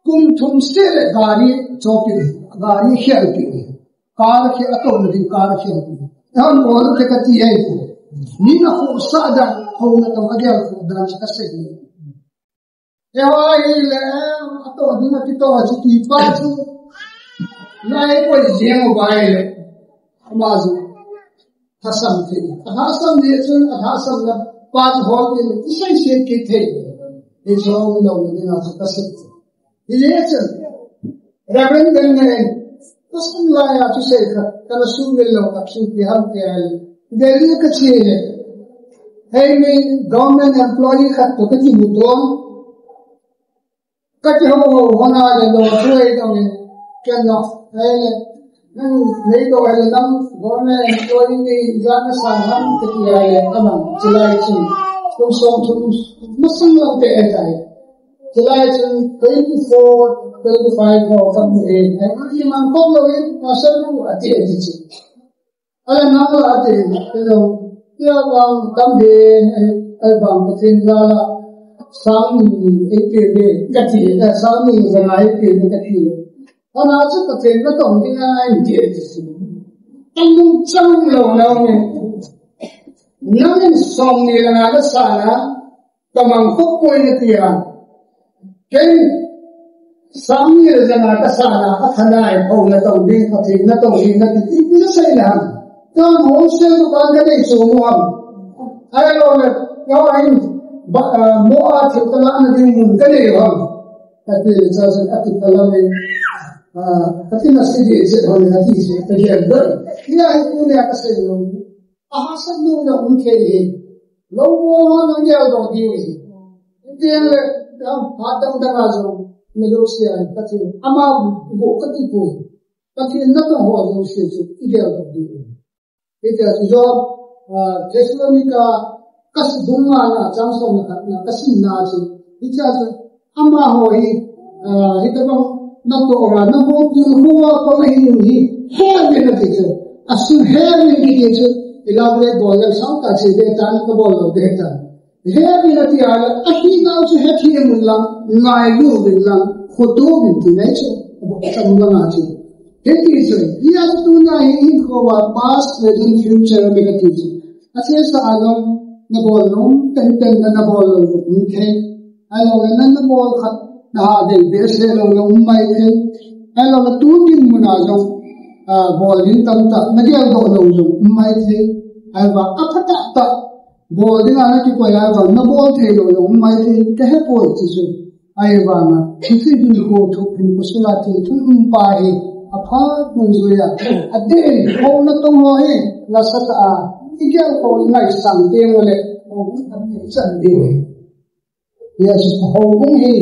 kum thum se gari chopi gari khelti car के अतो नदी कार खेलती हम और के कती है नी ना हो सादा हो ना तो अगल को दान कसे ये वाई ले अतो दिन की तो अजती पाछु ना ये कोई जेंग बाय ले हमाजु हसम थे हसम ये सुन हसम ना पांच हो के इसे से के थे ये जो ना ना कसे ये चल रेवरेंड ने Pasal lah tu saya kalau sumber lo kapsul pihak tiada. Dari kecil, hey ni government employee kat tu kecil betul. Kecil mana ada lo tuai tu ni kena hey ni tu ada nam government employee ni jangan saham kecil ada amam celai tu. Konsum tu mesti lo beredar. Celai tu 24 25 or something. And if man come away, Masaru at the edge. I know at the Yabang Tambi Album between Lala, Sami, AKB, Gatti, Sami is an IP in the Gatti. And I took a thing that on the idea. And some low now, nothing song near another sana, the man cook point at the end. Some years and I sana, a canai, oh, not on being a thing, not on being nothing. It is a say now. Don't wholesale to Bangladesh or one. I don't know, but more article than the Galileo. That is at the Palame. I think the city is on the easy again. Here I only have to say, I have some new okay. Low one on the other duty. Then part of the Razzo. Negotiate, but Ama Bokatipo, but in not a whole ideal. It is job, Thessalonica, Kasdumana, Johnson, Casinazi, it has Ama Hoi, Hitabam, Nakora, no more to who are coming in here, as soon as indicated, elaborate ball and sound touch it, they turn the ball of data. Here in the island, I think now to have him in Lang, my move in Lang, for two into nature, some Lanati. It is he has to know him who are past, present, future, negatives. As yes, I know the ball, no, ten, the ball of the okay. I know the ball cut they say on the Umayke. I know the two in Munazo, ball in Tanta, Nagal Dozo, Umayke. I have a apatata. Boarding on a Kipoyava, no ball tail, mighty, the hepo is Iavana, if you go to Pimpusati, to Umpai, a part Munzuya, a day, hold not on Mohe, Lasata, Igel, nice Sunday, Sunday. yes hong hi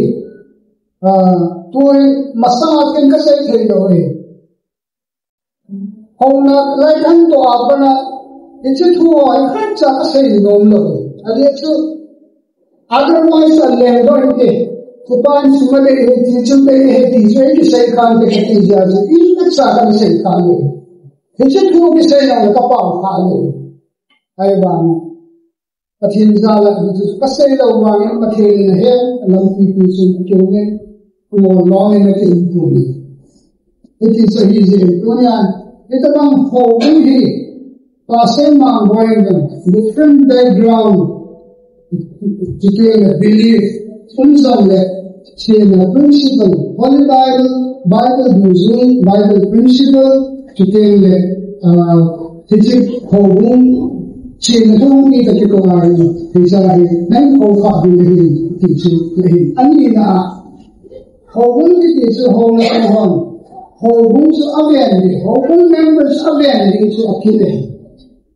tôi massage ken ka sai thei lo e hong na lai kan to apana it's a thu ai khat cha ka sai nom lo ali chu otherwise a le do ke kupan sumale he ti chu pe he ti chu ki sai khan ke ti ja ji in ka cha ka sai khan le it's a thu ki sai lo ka pa khan le ai ba pathin za la chu ka sai lo wa ne pathin he lam ti ti chu ke ne no long in the thing it is a easy dunya it among home hi passing man going different background to a belief unzale chain principle holy bible using bible principle to tell teaching home chain home ni ta ko ai tisai nai ko fa bi ti chu ani na home ki ti chu home na home home chu again home members again chu akile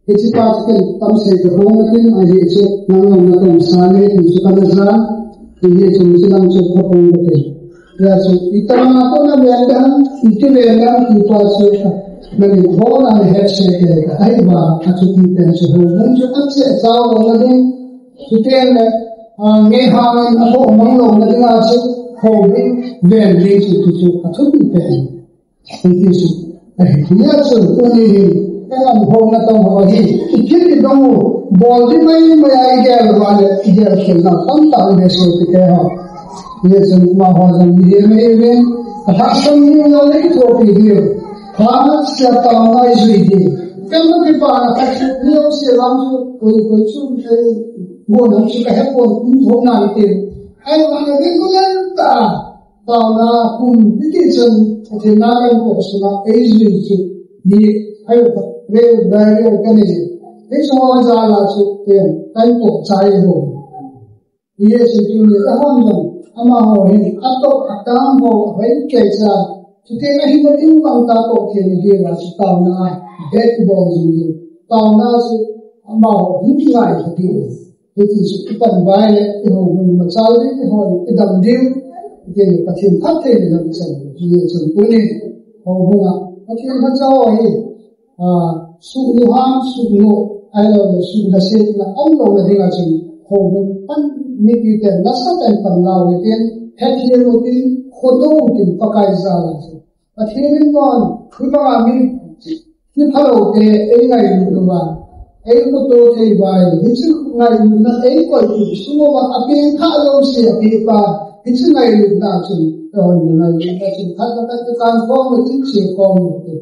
it's practical tam se the home thing I hate it nang na tom sale chu kana za ye chu silang chu phapong te ya chu itama ko na benda ite benda ki pa chu na ni hona ne het se ke ai ba chu ti te chu home chu akse sa na de chu te ne nge ha na ho mang lo na nga chu home ben le chu chu chu ti te it is ya chu ko ni ang hong na tong hawahi ikit itong ball di may idea wala idea na tanta de so ke ha ye sun ma ho san di me even atasam ni no le to pi ha sa ta na isi di kam ke pa na ka ni o se ram ko chu ke mo na chi ka he ko ho na te ai ma ne ko ta na kum ti chen ti na ko so na isi di ai ve very organic this was all also then time to chai ho ye situ le aham no ama ho he ato atam ho ve ke cha chite na hi na tin bang ta ko ke ni ge na ta na death body ni ta na su ama ho hi ki ai ti it is kitan vai ho ma chal ni ho idam dim ke pathin phat the ni lam chan ye chan pu ni ho ho na pathin phat cha ho hi suham suhno ayo suhdase na aulo na dinga chi hobun pan mi ki te nasa tan pan law ni ten hethielo ti khodo ti pakai za la chi pathin kon khuma mi ki phalo te ei ngai lu ba ei ko to thei ba hi chi ngai lu na ei ko ti sumo ba apen kha lo se ape pa hi chi ngai lu na chi to na na chi kha ta kan ko mu ti chi ko mu ti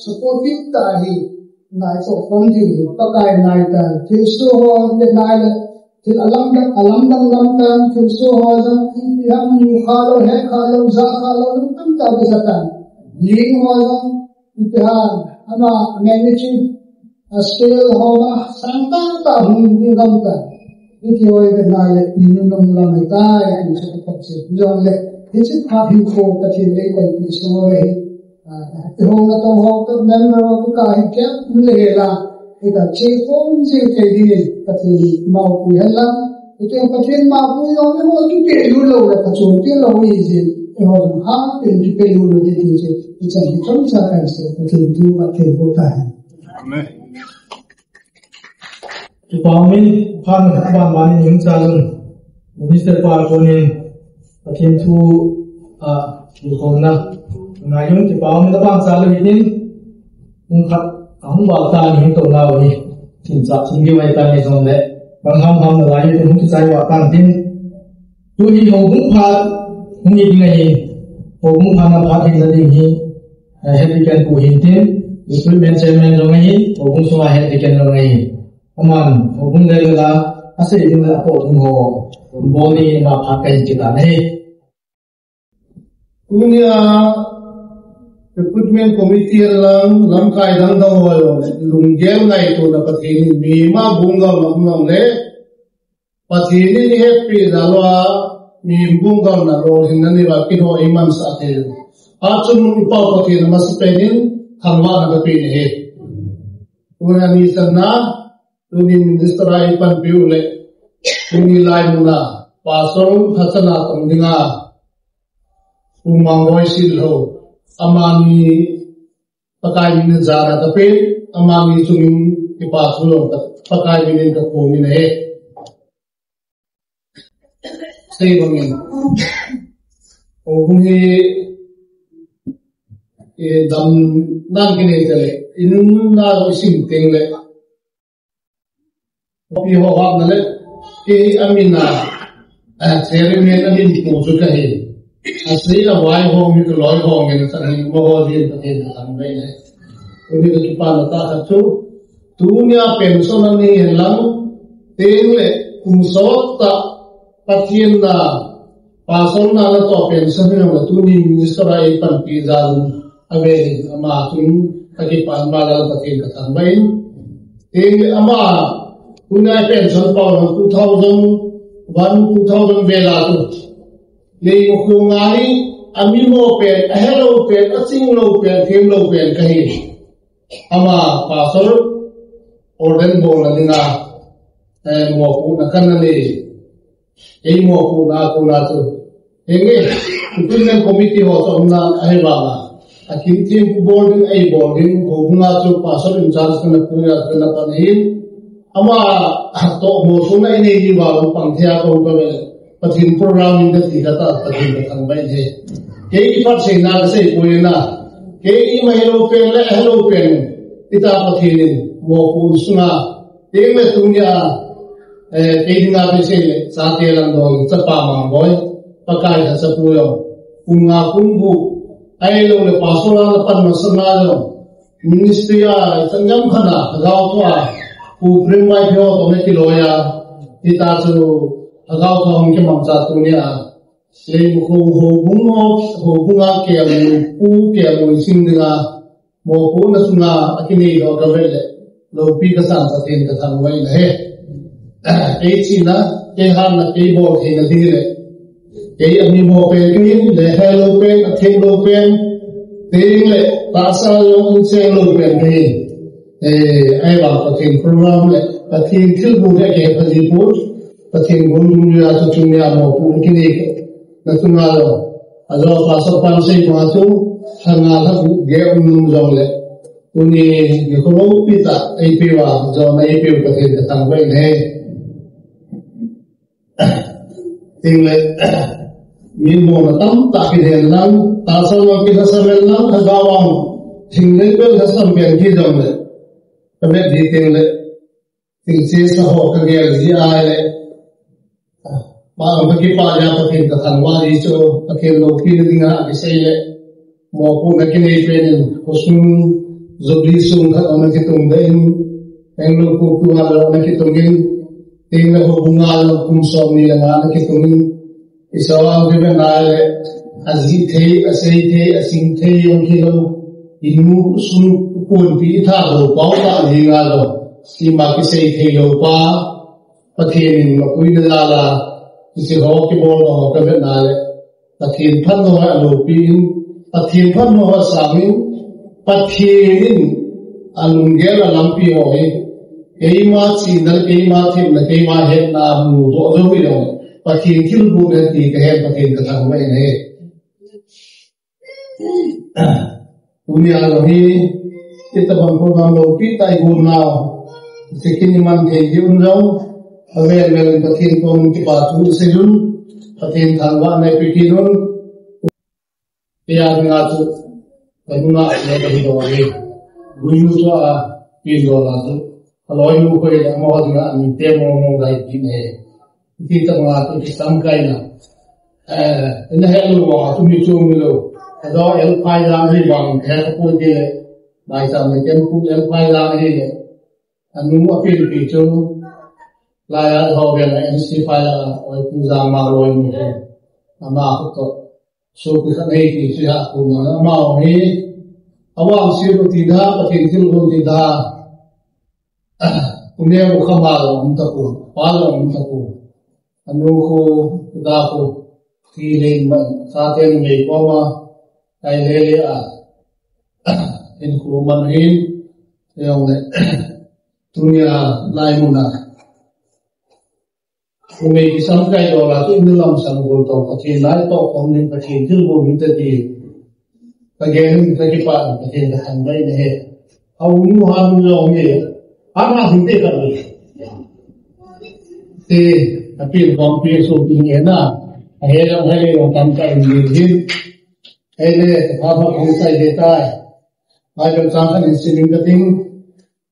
supportive ta hi nai so kom ji pakai nai ta thil so ho ne nai le thil alam dang lam tan thil so ho jam ki ham ni kha lo he kha lo za kha lo tam ta bi satan ling ho jam imtihan ama managing scale ho ma santa ta ni gam ta ni ki oi de nai le ni nom lam ta ya ni so ta che jong le ni chi kha bi ko ta che le ta ni so he hong na tong hong to member of ka hi ke le la ita che phong je ke di ka thi mau pu hela ite pathin ma pu yo me ho ki pe lu lo la ka chu te lo ni je e ho ha pe ki pe lu lo de ti je ita hi chong cha ka se ka thi tu ma ke ho ta amen ki pa min phan ba ma ni ning cha lun minister pa ko ni pathin thu ki hong na ngai yung ti pa mi da bang sa le hin ung khat ang ba ta ni to na wi tin cha thing ge wai ta ni song le bang ham ham la yi tung ti chai wa kan tin tu hi ho bung pha hung ni ding hi ho bung pha na pha thing la ding hi he ti kan pu hin tin implement chairman lo ngai ho bung so he ti kan lo ngai aman ho bung le la ase ding la ko tung ho bo ni ma pha kai ti ta nei dunia recruitment committee lam kai dang dang walo lunggel ngai to na pathini mi ma bunga lam le pathini ni happy dalwa mi bunga na ro hinani ba ki ho iman sa te a chum pa pathini mas penin khamwa na pe ni he una ni sana tuni minister ai pan piu le Suni lai muna pasol hasana tongdinga umangoi silho amani pakai min zara tapi amani sumi ipasulo pakai min ka komi ne sei bangin ohungi dam nan kine tele inun na sing tengle opi ho hab nale amina ceremony amin puju kahi asli awai ho mi loi ho ngin sani mo ho din patin tan bai ne obi ki pa lata chu dunia pension ani lang tengle kumsota patien na pason na la to pension ne la tu ni minister ai pan pi zal ave ama tun ki pan ma la patin ka tan bai tengle ama Kuna pension power 2001 2000 bela tu. Lei mukungani ami mo pen hello pen asing lo pen thêm lo pen kahi. Ama pasal orden bola dinga mo ku nakana ni. Ei mo ku na tu. Enge kutunan committee ho to na ai ba. Akin team boarding ai boarding ho nga tu pasal in charge na punya na panin. Ama to mo suna ini di bawah pangthia ko ko patin program in the data patin kan bai the ke ifat se na se ko na ke I mahelo pen le hello pen ita patin mo ku suna te me tunya ke dinga be se le sa te lang do chapa ma boy pakai sa pu yo kunga kungu ai lo le pasora la pan masna yo ministry a sanjam khana gaw to Ku primai pyo to me kiloya ita chu agaw to hong ke mamcha tu ne a le ko ho bunga ke mu ke mu sing dinga mo ko na sunga akini do ka vele lo pi ka san sa ten ka thang wai le e chi na ke han na ke bo the na dire ke ami mo pe ki le hello pe a thing lo pe te le ta sa lo se lo pe ni ai ba patin program le patin thil bu de ke phali pu patin gun du ya chu chu ya mo pu ki ni na tu na lo ajo pa so pan se ma tu hanga la bu ge um jong le tu ni ni ko lo pi ta ai pe wa jo na ai pe patin ka tang bai ne ting le min mo na tam ta ki de nan ta so lo ki sa mel nan ha ga wang ting le pe ha sam ben ki jong le Kami detail le, tingsi sa ho kagel zi ay le, maang pagi pa ya patin katanwa di so patin lo pinadinga kisay le, mo po na kinaipenin kusung zobli sung ka ang nakitungdain, ang lo po kuwala nakitungin, tingna ho bungal kumsom nila nga nakitungin, isawang diba na le, azitay, asaytay, asingtay yung kilo, inu sung kun pi tha lo pau ta ni nga lo si ma ki sei thei lo pa pathin ma pui la la si ho ki bol lo ka ve na le pathin phan lo ha lo pin pathin phan lo ha sa min pathin alung ge la lam pi ho he ei ma chi dal ei ma thim na ei ma he na mu do do wi lo pathin kil bu ne ti ka he pathin ka thang mai ne dunia lo hi kita program lo kita ibu now sekini man ke yun raw avel mel patin ko ti pa tu selun patin thalwa na pikinon kaya nga tu kanuna na ka do ni buyu to a pi do la tu aloy lu ko ya mo nga ni te mo dai pi ne ti ta nga tu sam kai na ina helu wa tu mi chu mi lo ado el pai la ri bang ka ko de Mai sam ne ken ku el pai la ni ne anu mo apil pi chu la ya ho be na nc pai la oi pu za ma lo ni ne ama ko so ku sa nei ki sia ku na ma o ni awang si ru ti da pa tin til ru ti da ku ne mo khama lo mu ta ku pa lo mu ta ku anu ko da ku ti le ma sa ten me ko ma ai le le a in kuman hin yang le dunia lai muna May some kind of a single some go to a light of only a single with the day. Again, the department again the hand by the head. How you have long here? I'm not in take They appeal from place of being enough. I had a very long time with him. I let Papa inside the tie. I got something in sitting the thing.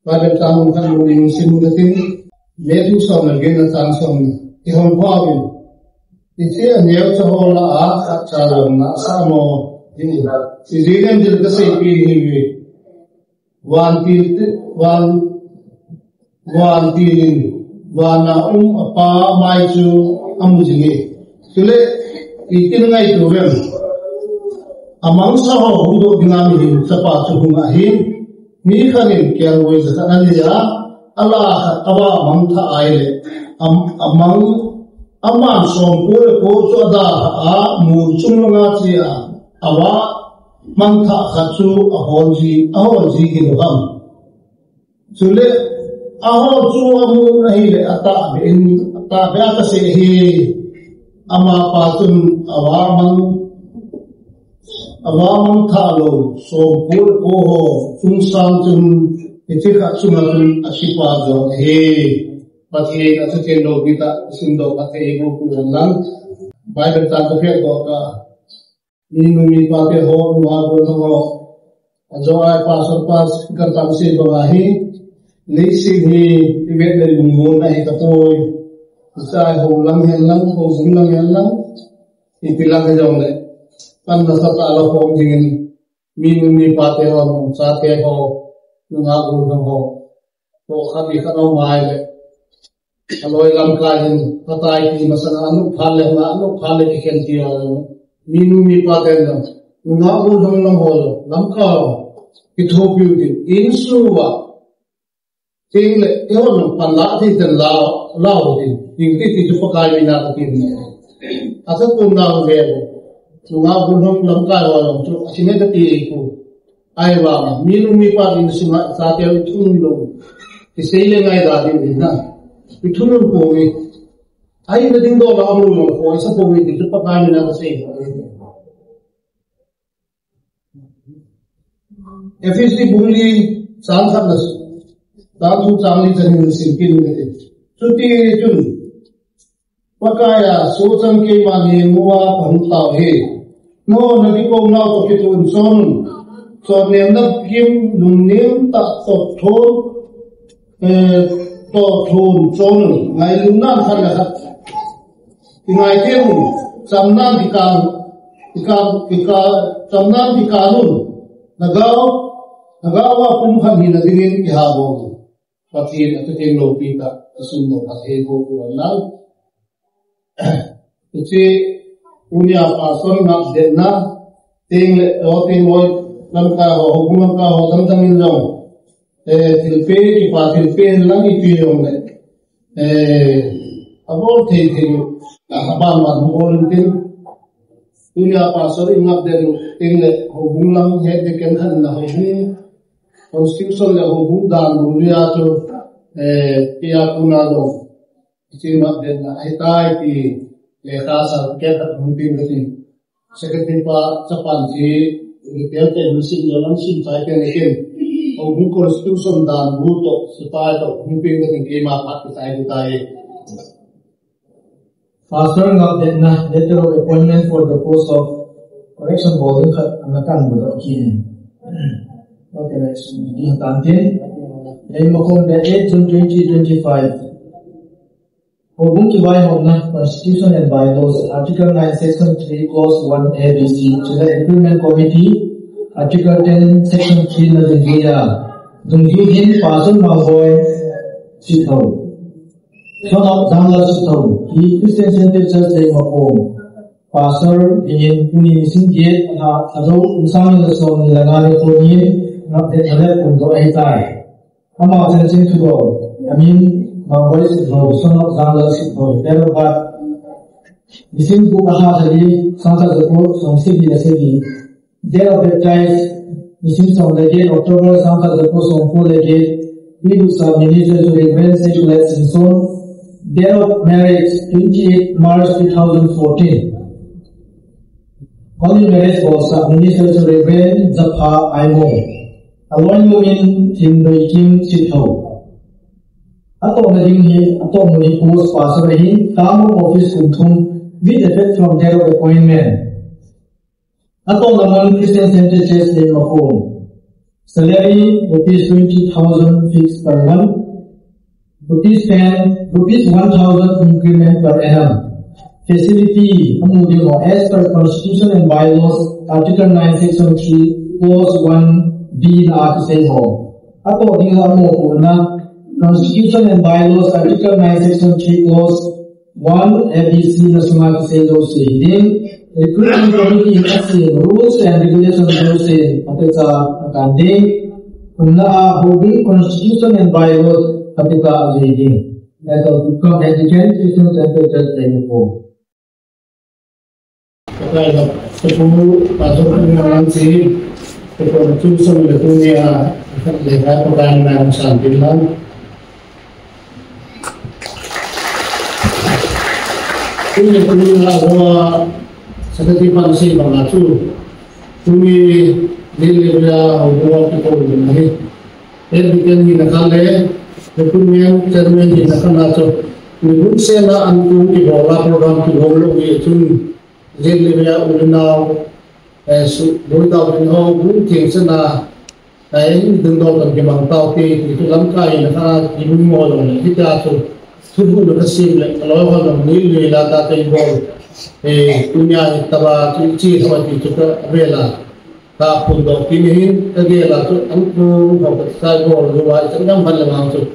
I got something in sitting the thing. Let you some again a sanction. Ihon Pavin. It's here near to hold a art salon, some more. She didn't do the same thing. One apa maju amujingi. Sule ikin ngai tuwen. Amang saho hudo dinami sapa tuhungahin. Ni kanin kian wei zakananya Allah awa mangta aile. Amang sompur ko choda a murchung nga chia awa mangta khachu ahonji kinuham. Sule aho chu amu nahi le ata beata se hi ama patun awamang thalo sompur ko ho sungsang chun itika chunatun asipa jo he Pati atsutin lo kita sindo pati ibu kulang Bible tanto fe ko ka ni pati ho nuwa ko no ajo ay pasok pas kantam si bawahi lisi ni ibet dari bumbu na ikatoy sa ho lang yan lang ho sing lang yan lang ipilang ka jong le pan nasa talo ho jingin ni pati ho sa te ho nuwa ko no ho to kami ka no mai le Aloy lam kain patay ki masana anu phale diken dia minu mi paten na udong lang hol lam ka ithopiu di insuwa tingle yon panla ti den lao di ingti ti pakai mina tin asa tunna ve na udong lam ka hol tu asine ti ku ai wa minu mi paten sima sa te tun lo isele ngai da di na Itulung po ay na din doon ang amulong po isa po dito pagkain na kasi FSC buli saan nas datu changli jani sinkin gate chuti chun pakaya socham ke mane muwa bhanta he no nadi ko na to kitun son nem na kim lungnem ta to thon to thun chon ngai lunan khan la khat ngai tem samnan dikal samnan dikalun nagawa pum khan hin dingin ihabo patin atin lo pita asunno athego walal ichi unya pason na denna ting moi lamka ho hukumka ho damdamin long tilpe ki pa tilpe lang ipirong le abol the abal ma bol tin dunia pasor ingap den tingle hubung lang he de ken han na hubung constitution le hubung dan dunia to kia kuna do ichingap den na hitai ti le khasa ke ta hubing le secretary pa chapan ji repair te musim yalam sim sai ke ne ken hubung constitution dan buto sipai to hubing le ke ma pat sai dutai Fastering of the letter of appointment for the post of correction board anakan bodo kini. Okay, next. Di tantin. Ay makom the 8 June 2025. Hubung kiwai hona Constitution and Bylaws Article 9 Section 3 Clause 1 ABC to the Agreement Committee Article 10 Section 3 na dingiya. Dunghi din pasun mahoy sitho. Son of Dangla Sito, he Christian Center Church ay makom. Pastor in Punisin Gate, Ado Usami the Son, Lagari Tony, not the elect and do a tie. Come out and sing to go. I mean, my voice is low, son of Dangla Sito, never but Nisim Bukahari, Santa the Port, from City the City. Day of baptized, Nisim on the gate, October, Santa the Post on 4 the gate. We do some ministers to the grand secular and so Date of marriage 28 March 2014. Holy marriage was Minister Reverend Zappa Aimo. Aloy Mumin Tim Doi Kim Chitho. Ato Nading Hi, Ato Muni Post Pastor Hi, Tamo Office Kuntum, with effect from date of appointment. Ato Lamon Christian Center Church name of home. Salary rupees 20,000 fixed per month. Rupees 1,000 increment per annum. Facility as per Constitution and Bylaws, Article 9, Section 3, Clause 1B na say ho. Ato Constitution and Bylaws, Article 9, Section 3, Clause 1 ABC na sumat say those say. Recruitment committee in rules and regulations those say sa akanding Constitution and Bylaws Katika Ajaydi. That will become education center just like before. Kaya sepuluh pasok ng si Constitution ng Latunia lekat pagkain ng Santilan. Kung yung ako sa katipan si mga tu, kumi nilibya o buwag ito ulit. Bikin hinakale, Kemudian cermin di nakana to nibun sela antu ki bola program ki bolo ki tun jelibya ulna su boita ulna bun king sana ai dungdo kan ki mangtau ti tu lamkai nakana ibun mo lo ni ta to subu lo kasim le lo ho lo ni le la ta te bol dunia taba chi thawa ti tu bela ta pundo kinihin kagela to antu ho ka bol lo wa changam ban lamang to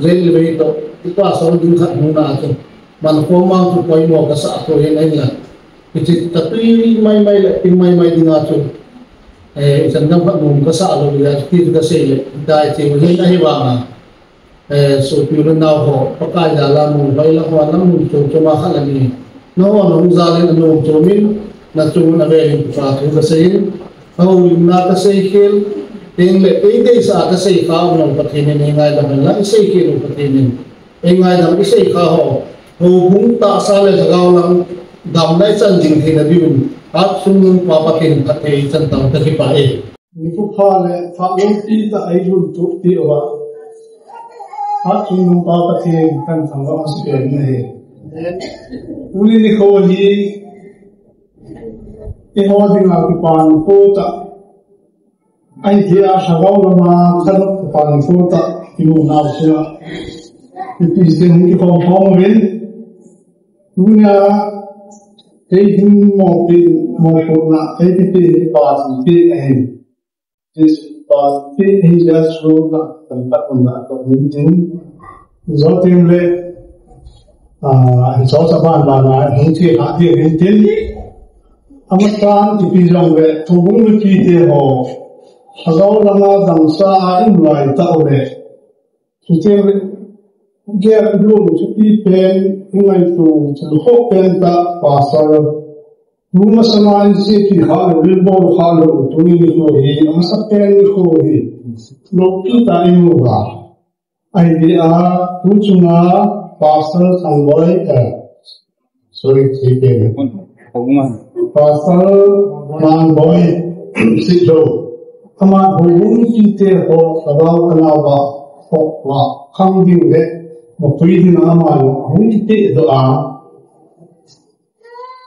Zeli berito itu asal dingkat muna aja. Manfoma tu koi mo kasa ato hen ay la. Iti tapi may dingat tu. Isang nampak mo kasa alo dia ti kasi dai ti hen ay wanga. So piulo na ho pakai dalam mo baila ho alam mo tu cuma halani. No zalin ano tumin na tumun avelin pa tu kasi au na kasi hil Tingle ide sa kasi ka ng patinin ngay lang lang isay kilo patinin. Ngay lang isay ka ho. Hubung ta sale sa lang damnay san jing hinabiyun at sumun papatin pati san tang takipae. Ni ko pale fa yung tita ay lunto ti owa. At sumun papatin kan tanga masipin na he. Uli ni ko hi ihoding akipan po ta ai dia sagau lama kan pan fota imu na sia ipis den ki pom pom wen dunia mo na ti pas ti this pas ti just road na tempat na to din zotin le so sa ban na hinti ha ti din amatan ti pijong le tubung ki te ho Hazau lama damsa in lai taule. Kita dia belum cuti pen ingai tu celok pen tak pasal. Rumah samain si kihal bilbol halo tuni ni kohi amasa pen ni kohi. Loki tak imuga. Idea tucunga pasal sanggoi sorry si pen. Pasal manggoi si jo. Kama hubung kita ho sabau kanawa ho wa kambing le mo pwede na amal hubung kita doa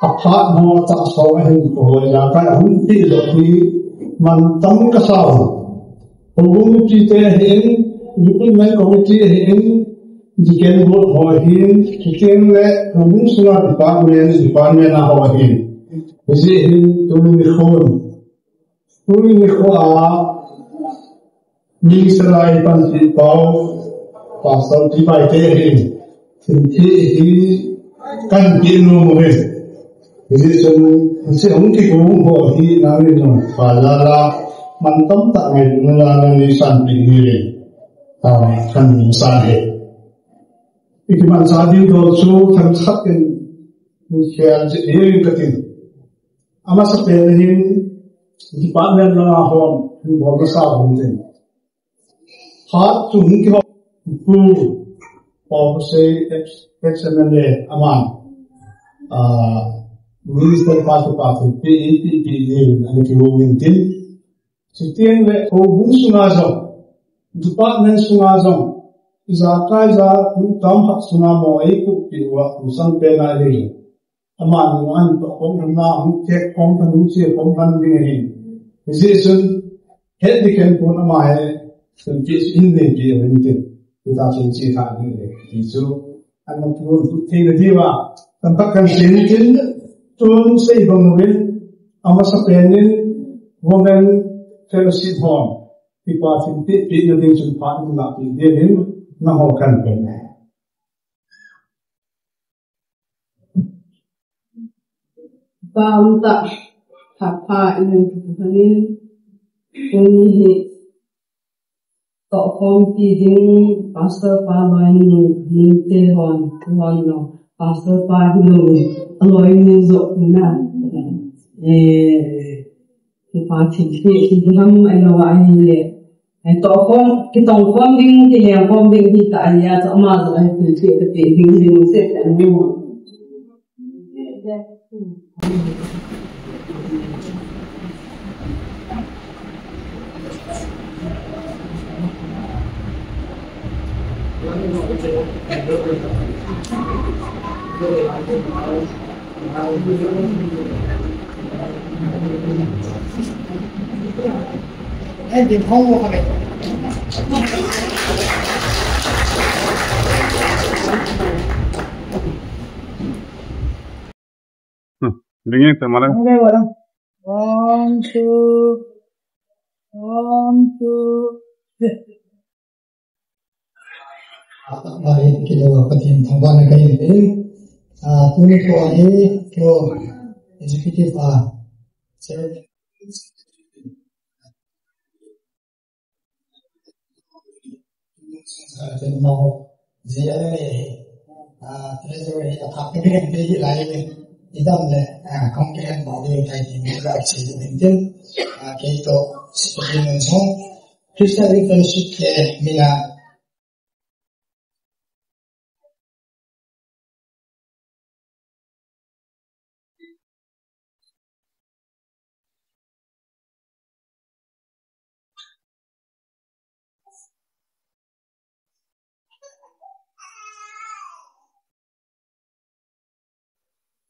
apa mo tak sawahin ko ya kan hubung kita doa man tam kasaw hubung kita hin yukin may komite hin diken bot ho hin kiken le hubung suna department na ho hin kasi hin tuloy khon Uli ikhwa Nisalai pansi pau pasal tipai tehin Tinti kan kinu muhe Jadi mungkin kumho hi namin no palala mantam tak ngelang nisan pinggiri kan nisan he Ikiman sadi dosu kan sakin Misyal jirin katin Ama sa penin Department ng ahon ng mga sabon din. Hat to hindi ko or say ex-MLA Aman, Minister Party, PEPPA, and the Roman Tin, Sitian le Obun Sunazon, Department Sunazon, is a Kaiser, Tam Sunamo, Eku, Usan Penale, Aman, one, Open now, take company, company, Physician, head the Campon Amaya, and this in the deal, without changing the so I'm not going to take the diva. The Pakan Senitin, Tun say Bonavin, Amasapenin, Woman, Fellowship Home, people in the things in part of the living, no campaign. Bound up, Papa in the Tok Hong Tiding, Pastor Pa Loin, Ninte Hon, Tuano, Pastor Pa Lu, Loin Zok Na, Party, Him, and Away. And Tok Hong, Kitong Hong, the Hair Hong, the Ayat, a mother, I could take the things in set and more. Em không mua cái Dengan sama lah. Okay, what? 1, 2, 1, 2. Baik, kita patin tambah nak ini. Tuni ko ini ko executive sir. Jadi mau dia ni treasury apa yang dia lain idam le komplain body kai ni lah sih mungkin kita seperti macam Christian fellowship ke mina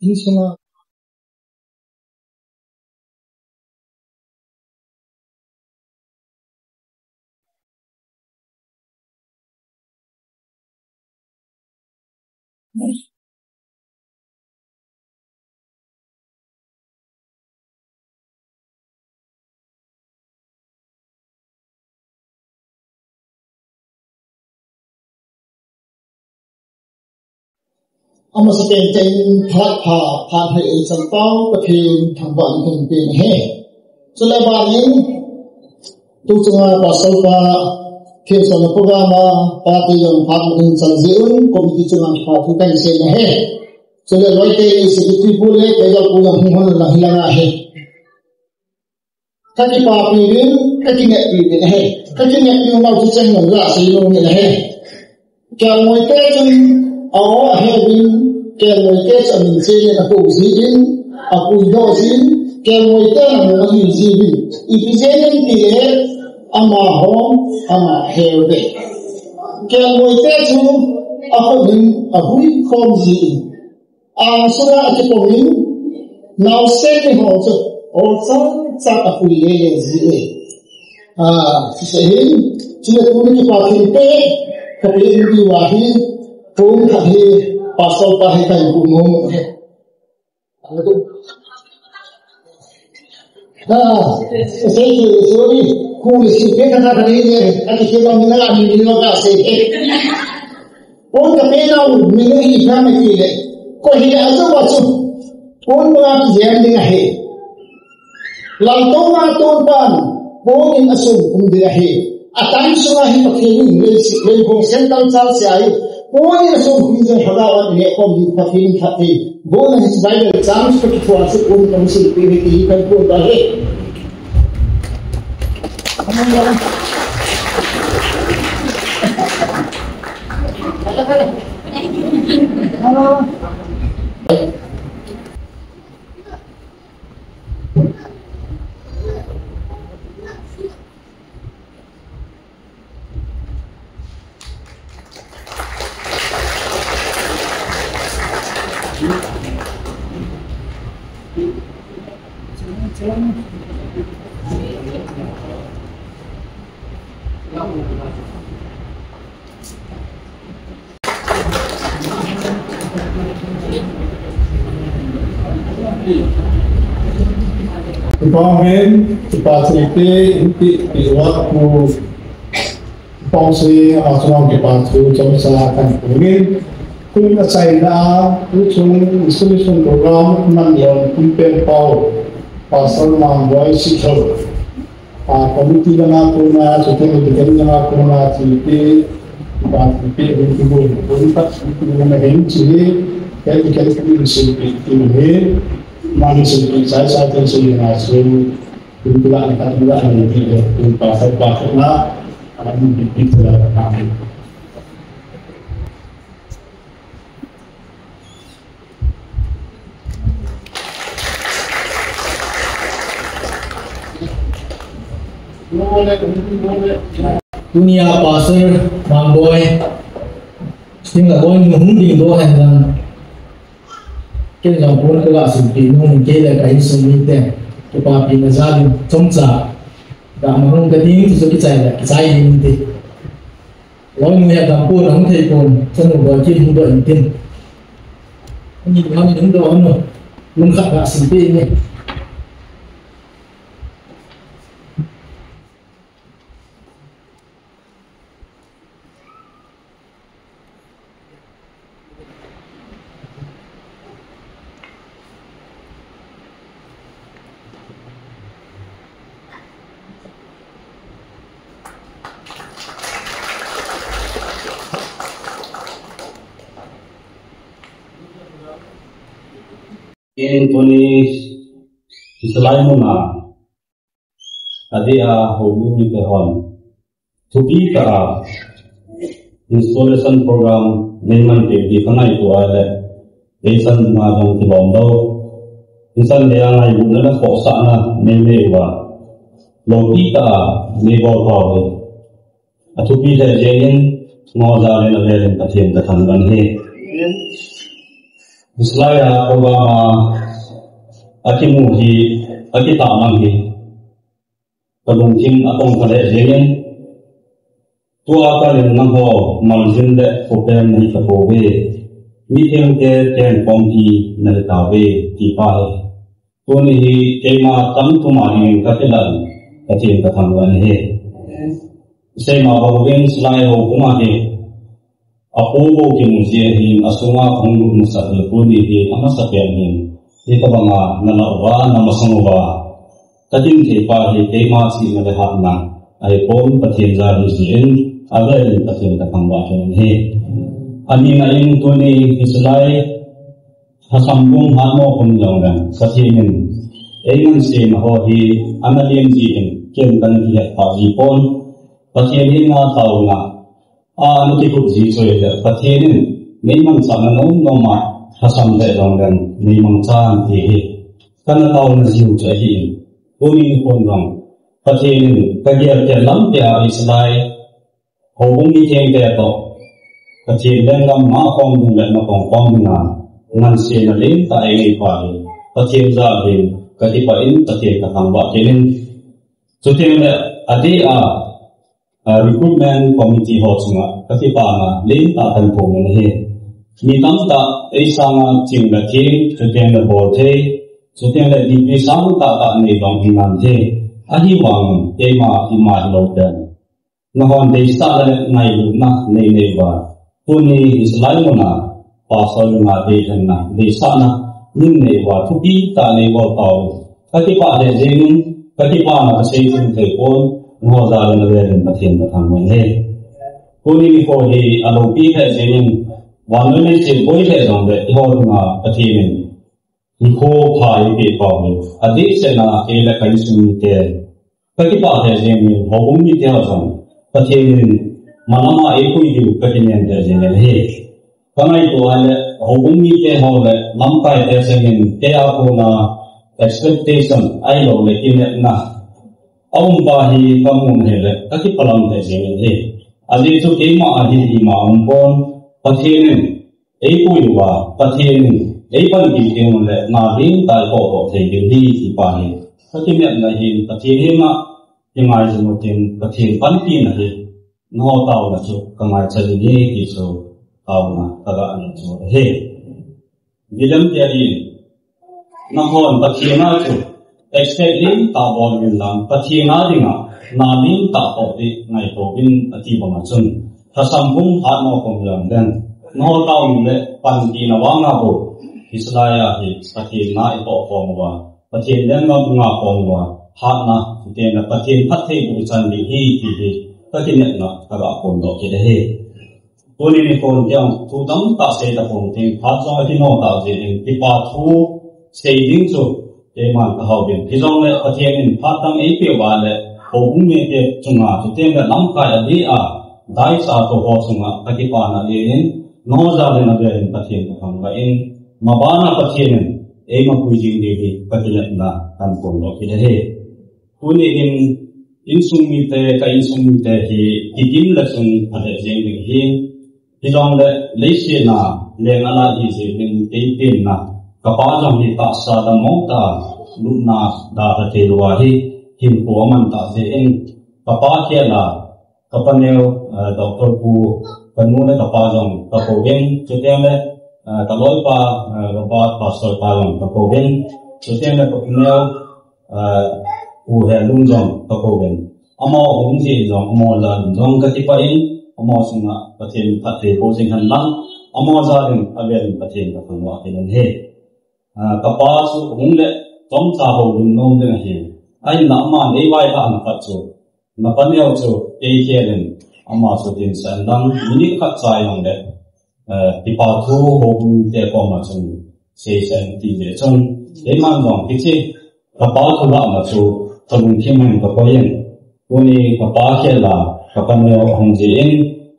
ini semua Almost again, part is about the field, Tamban can be here. So, Lebanon, Tutunga, Basopa, Kids on the program, party on Parliament in Sanziun, Committee on Party can say here. So, the right is a people, they are going to Lahila. Catching up with cutting at you in the head, cutting at you about the same glass in the head. Can we catch Our having can we catch a maintain a position, a position, can we tell a museum? If it's anything, I'm a home, I'm a hair day. Can we catch you a week comes in? So at the point, now second also, such a free saying, to the community party pay, Kapil Wahi. Pun kami pasal pahitan umum. Saya sorry, kulis kita kata ini, ada kita mengenal minum kasih. Pun kami nak minum ikan ini, kau hidup tu macam pun mengaku jam dengan he. Lantung atun pan, pun ini asum pun dia he. Atang sungai pakai ini, lebih sental salsiai. All the songs in Hadawan, the Ekom, the Pafin Happy, born in his Bible, Psalms 54, Second Council, he can put the head. Pangin, facility, iwak mo pangsi asal kepatu jasa akan pangin. Kung nasay na yung solution program ng yon kumpen pao pasal ng voice ito. Komite na ako na susunod na ako na silpi yung tubo. Kung hindi na hindi kaya yung silpi ini mana silpi saya akan sila so yung tula ang hindi yung pasal na akan dipikir kami. Dunia pasar mamboy sehingga boy menghuni doa yang kita pun agak sedih nung kita kain sumite kepapi nazalim congca dah mahung keding tu kita ini nanti boy muya kampur nung thei pun senu boy kin hudo intin ini kami nung doa no nung kat agak sedih ni. In tulis selain mana ada hubungi tehon tupi ka installation program memang di kana itu ada desan madang di Bondo insan dia ngai guna kosa na memewa logi ka nebo tahu tupi saya jengin ngozalin ada patien datang he Selaya Obama akimuhi akitamanghi kalungking atong kalejengin tua kalin nangho malzinde kopem ni kapowe miteng ke ken pompi nalitawe tipai tuni hi kema tam tumani katilan katin katangwan he sema bawin selaya hukumahi Apogo kimusiyahin asunga kung musal puni hi amasapyahin ito mga nanawa na masanguba katin kipa hi kemasi na lahat na ay pon patien zari siyen agad patien katangwakin hi anina yung tuni islay hasambung hamo kumilongan katinin ayun si maho hi analim siyen kientan hiya pazipon patienin nga tao na ano tipo jiso ya patienin memang sangat normal hasam de dongdan memang chan tihi kana tau na jiu jahi uni hondong patienin kagiar ke lam pya islai hobung ni jeng de to patien dan lam ma kong bung la na kong na ngan se na len ta ai pa patien za bin katipa in patien ka tamba kenin sutien adi recruitment committee hostinga katipa na len ta kan pong ni he ni tam ta ai sanga ching la thi sutien la bol the sutien la di sang ta ta ni dong hinan the adi wang ema ima lo dan na hon de sa la nai lu na nei nei ba puni islai mo na pasal na de jan na de sa na nin nei wa thu pi ta nei bo taw katipa de jing katipa na sei tin the pon ngo za la le na thien na thang wen he puni ko he alo pi the jing wan le chin boi the dong de ho na pathien ni ko phai pe pa ni adi se na e la kai sun te katipa de jing ho bum ni te ha song pathien malama ekui di katinen de jenen he kamai to ale hobungi te hole lamkai te sengin te akuna expectation ai lo le tin na aum ba hi kamun he le taki palam te jenen he ali to ke ma ahi di ma umpon pathinen ekui wa pathinen ei ban di te le na rin tai ko te di hi pa he taki me na hi pathinen ma yamai jeno tin pathin pan pi na he no tao na chu kamai chali ni ki chu tao na taga an chu he vilam tiari na hon pathina chu expecting ta bon min lam pathina dinga na nin ta ko ti ngai to bin ati ba ma chun tha sambung ha no kom lam den no tao ni le pan ti na wa nga bo islaya hi pathina I to ko wa pathin den ma nga ko wa ha na te na pathin phat the bu chan ni hi ti hi Pakinet na kaga kondo kide he. Tuni ni kon tiang tu dam ta se ta kon ting pha so ati no ta je ing ti pa thu se ding so te man ka hau bin. Ti jong le patien in pha tam e pe wa le ho bung me te chunga tu te na lam ka ya di a dai sa to ho chunga ka ti pa na le nin no za le na be patien ka phang ba in ma ba na patien e ma ku jing de hi pakinet na tan kondo kide he. Tuni insung mi te ka insung mi te hi tikim la sun ade jeng ding hi tidong le leise na le ala hi je ding te tin na ka pa jong hi ta sa da mo ta lu na da ha te wa hi hin ko man ta je eng ka pa ke la ka pa neo doctor pu kan mu le ka pa jong ka ko gen che te le ka loi pa ba pastor pa jong ka ko gen che te le ko neo u he lung jong ka ko ben amo ung ji jong amo lan jong ka ti pa in amo singa pathin phathe ko sing han lang amo za ring aven pathin ka phang wa tin he ka pa su hung le tom cha ho lung nom de he ai na ma nei wai ha an phat chu na pan yau chu e ke len ama su tin san dang mini khat cha yong de ti pa thu ho te ko ma chung se san ti de chung e man jong ti chi ka pa thu la ma chu tabung thiman ka ko yen uni ka pa ke la ka pan yo hong ji in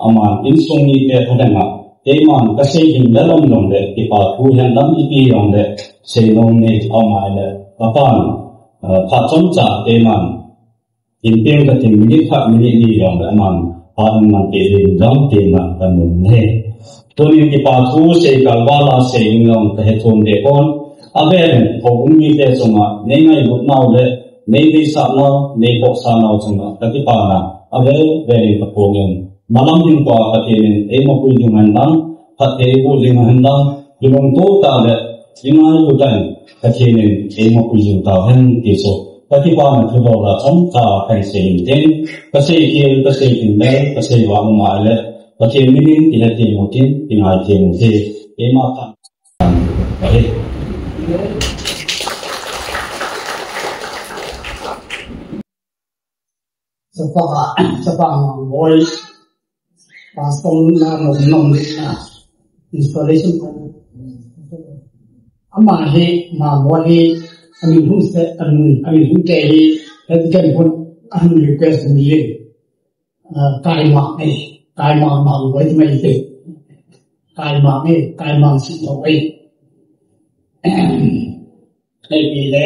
ama in sung ni te thadanga te man ka se hin la lom lom de ti pa thu han lam ti pi yong de se long ne ama le ka pan pha chom cha te man in pem ka tin ni kha ni ni yong de man pan man te rin jam te na kan ne to ni ti pa thu se ka wa la se in long ka he thon de kon aben hong mi te songa nei ngai bu nau le nei bi sa no nei bo sa no songa ta ti pa na ave ve ka pongem malam din kwa ka ti nen e mo ku ding han dang ka te bu ding han dang dilong to ta le ingai bu tan ka ti nen e mo ku ding ta han ti so ka ti pa na thu do la chom ta kai se in ten ka se ki ka se in le ka se wa ma le ka ti min ti le ti mo tin ti ngai ti mo se e ma ta Sapa voice pastor na nom na installation ama he ma mo he ami hu se ami hu te he kan pun ami request ni le kai ma ma wai mai te kai ma si to ai ai bi le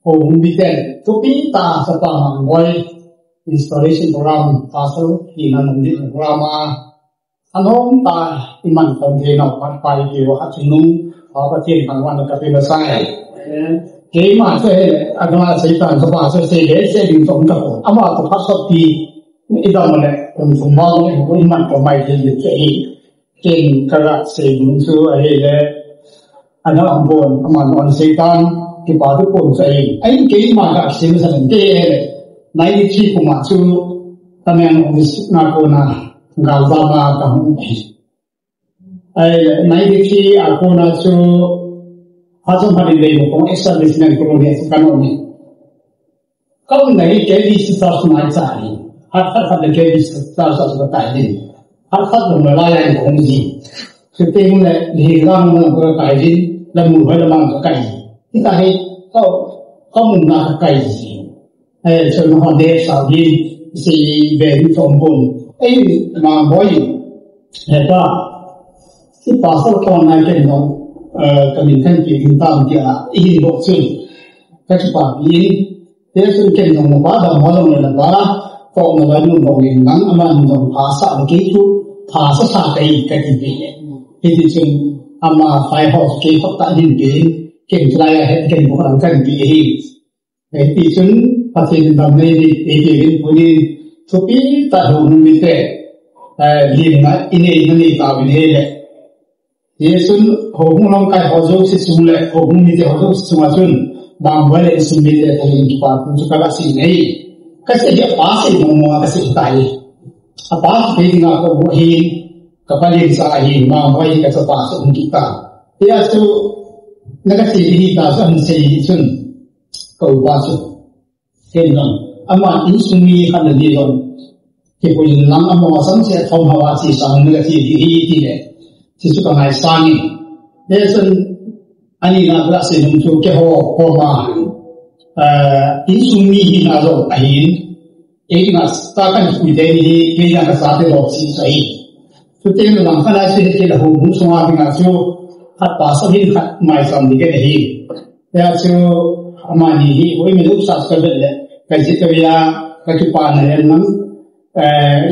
home weekend to be ta sapa boy installation program pastor in an program anom ta iman kon the no pat pai ki wa chinung pa pa tin kan wan ka pe ba sai ke ma se agama se ta sapa se le se din tong ka ama to pa so ti idam le kon sum ma ko iman ko mai the ye ke ken ka ra se mun su ai le ana ambon aman on se tan ki ba du pon sai ai ke ma ka sim sa de nai ni chi ko ma chu tamen on na ko na ga ba ma ka hu ai nai ni chi a ko na chu ha so ma de ko establishment ko ne ka no ni ka nai ke di si ta su ma sa ni ha de ke di si ta sa su ta ni ha lo ma la ya ko ni se te mu le ni ga ma ko ka ni la mu ha la ma ka kaiที่ตาให้ก็มุมนาไก่เออส่วนของเดชสาวดี si về phòng hồn ấy mà mỗi hệ qua si pasal con này cái nó kami kan ki hintam dia ini boksun kacipa ini dia sun ken nong ba da molong na ba ko na ba nu nong ngang ama nong phasa ke tu phasa sa kai ka ti bi ini sun ama fai house ke thok ta din bi ken trai he ken ko ran kan bi hi ini sun patin dam nei ni e ke bin puni thupi ta hu mi te lim na ini ni ka bi he Yesun hong long kai hozo si sumle hong mi te hozo sumasun bang wale sumle te thali ki pa tu ka si nei ka se ya pa se mo mo ka se tai a pa pe dinga ko bo hi ka pa le sa hi ma wai ka sa pa se ung ki ta ya su na ka si hi ta san se sun ko ba su ken non ama in sumi han le yon ke ko yin lam ama sam se thom hawa si sang ne ti hi le Sisu ka ngai sani yesun ani na bra se num chu ke ho ma in sumi hi na zo ahin ek na sta kan ku de ni ke ya ka sa te lo si sai tu te no lang khala se ke la ho bu so ma bi na chu hat pa sa hin khat mai sam ni ke hi ya chu amani hi oi me lu sa ka de le ka ji ka ya ka ki pa na le nam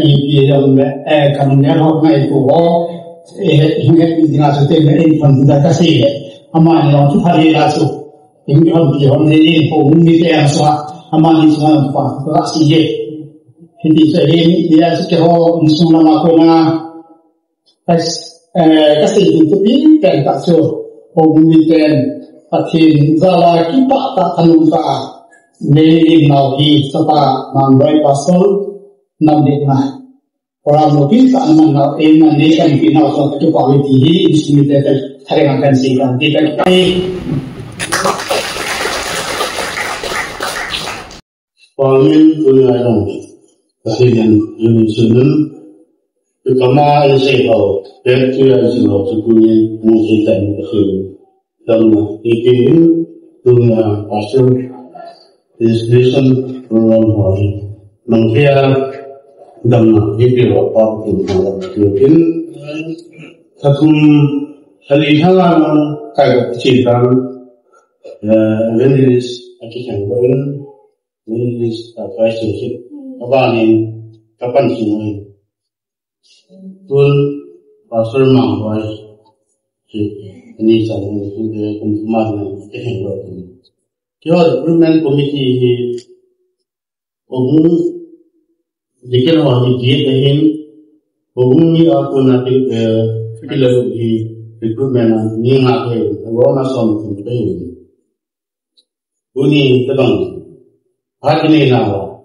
i pi yo me kan ne ho mai ku ho Ingat dengan setiap ini pun tidak kasih. Aman yang tu hari lalu, ini pun pihon ini pun mesti yang semua aman ini semua apa kasih je. Jadi saya ini dia sekarang semua makna kasih itu pintar tak so. Pun mesti patin zala kita tak terluka. Ini nabi sebab mandai pasal namanya. Orang mungkin tak mengenal iman ini kan final suatu kualiti ini sudah terangkan sehingga tidak kami. Paling dunia yang kasihan Indonesia pertama saya tahu itu yang saya punya musik dan dan ini dunia asal destination orang hari mengkira dan ini apa pun mungkin satu hari halan kayak cerita Venus akan berun Venus apa sih apa ni kapan sih tuan pasal mangwai ini jangan itu kemarin kehendak kita development committee Jika orang dia ingin hubungi aku nanti bila di recruitment ni ngakai, orang masuk tu tu. Ini tentang hari ni nama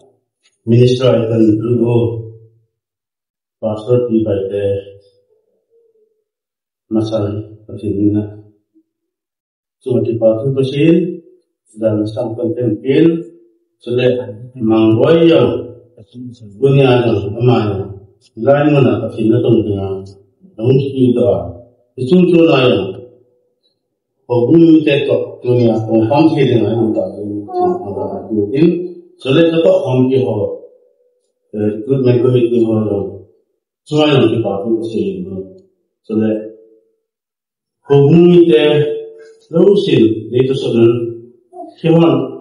minister itu dulu pastor di baik masalah persidangan. Cuma di pastor bersih dan sampai tempel sudah mangwai yang dunia yang aman, lain mana tapi natung dengan namun kita itu yang hubungan kita dunia orang kita dengan kita mungkin sudah tetap orang kita good mentality orang semua yang kita pakai sudah hubungan kita lusin itu sudah hewan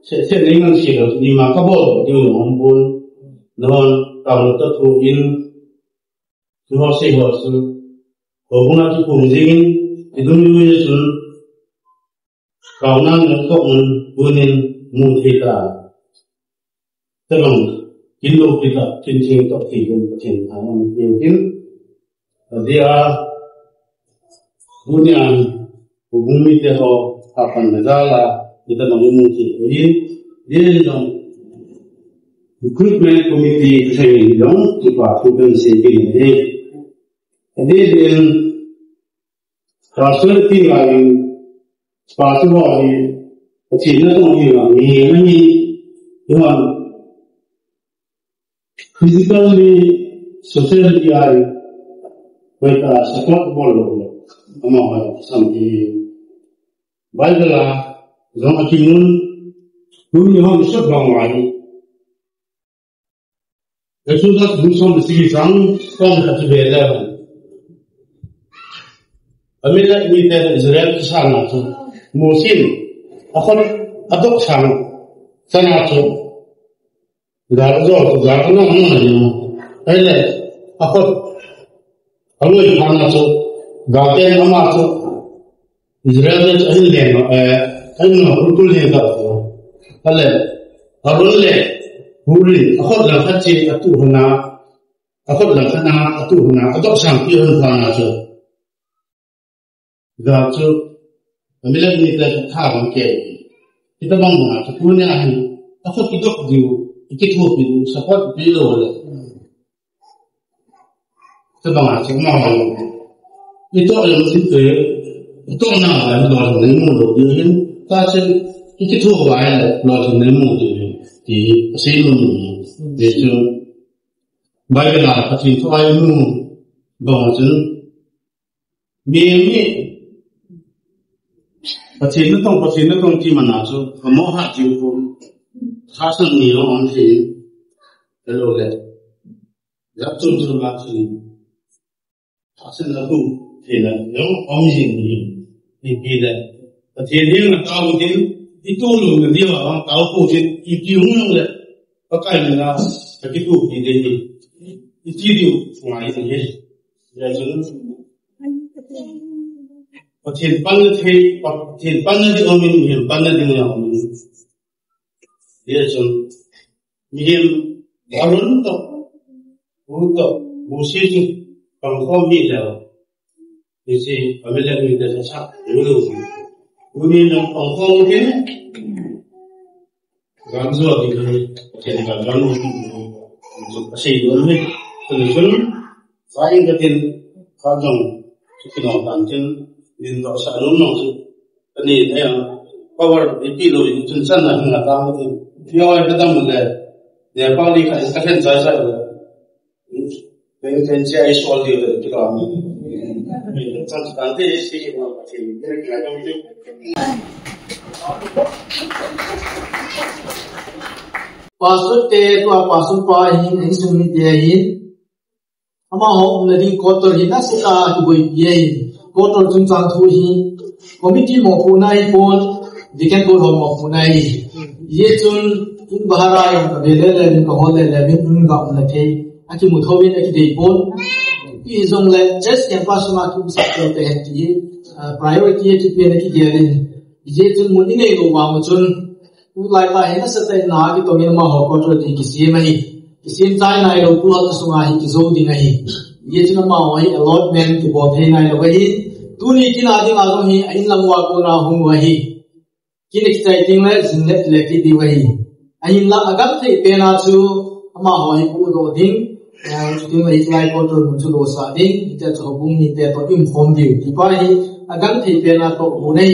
sẽ nên ngăn chịu đi mà các bộ điều ông buôn non tạo tất thu in thu họ sẽ họ sự họ cũng là cái cùng riêng thì đúng như vậy chứ cầu năng nó cộng buôn nên mua thị ta tức là kiến đồ thị ta trên trên tập thị trên trên hàng điều kiến dia buôn yang hubung mi te ho akan negara kita namun jadi dia dong recruitment committee training dong kita tujuan segi ini jadi dia pasal tinggal pasal wali China dong ni dengan physically socially ay kita support boleh ama sampai baiklah Zong akimun, bumi hong sebang wali Itu dah musuh mesti sang kong kat beda. Amerika ini dari Israel sana tu musim akan adok sang sana tu garjo tu garjo mana ni? Hele akan aloi mana tu gaten nama tu Israel tu ahli lema ahli urtul lema tu. Hele aloi le Huri, aku dalam hati atu huna, aku dalam hati atu huna, aku sang pion hana tu. Gatu, bila ni kita thang ke, kita bangun tu punya ni, aku hidup diu, ikut hidup, support bilo le. Kita bangun tu mahu, itu yang mesti itu nak lawan nemu dia ni, tapi ikut hidup ayat lawan nemu dia. Di sini ni, itu bagi nak pasti tu ayat nu bangun ni, pasti ni tong di mana tu, kamu hati pun, hasil ni orang ni, kalau le, jap tu lagi, hasil aku tidak, yang orang ni bila, pasti dia nak tahu dia. Itu lu dia orang tahu pun itu orang le pakai mana begitu dia itu dia semua itu ya jadi pasien panel di orang ni panel di orang ni dia jadi mihim balon tu untuk musik pangkomi dah isi apabila kita cakap dulu Uni yang pangkong ni, ganzo di sini, jadi ganzo untuk pasal ni, terus saya ingin kajang kita nanti ini tak selalu nongsu, ini dia power itu itu sana hingga tahu ni, dia orang kita mula, dia paling kasihan saya, dia saya soal dia kita ni. Nanti isi apa sih? Kira-kira macam itu. Pasut te tu pasut pa hin sumi te hin. Ama ho nadi kotor hin asika boi ye kotor chung chang thu hin. Committee mo punai pon dikan ko ho mo punai. Ye chun in bahara yang kabele le ko hole le min ga na te aki mu thowin aki dei pon. Izong le just yang pasuma tu sakto te hati priority tu pe na ki dia ye chun mu ni nei lo wa mu chun u lai ta hena sa tai na ki to min ma ho ko to ti ki sim hi ki sim chai nai lo tu ha su nga hi ki zo ding hi ye chun ma ho hi allotment ki bo the nai lo hi tu ni ki na ding a zo hi ain lam wa ko na hung wa hi ki ni chai ting le zin le ki di wa hi ain la agam the pe na chu ma ho hi pu do ding yang chúng ta lại có trường một số đồ sản đi, kita chọn ni kita to inform dia, tiba hi agan thì bên là to bố này,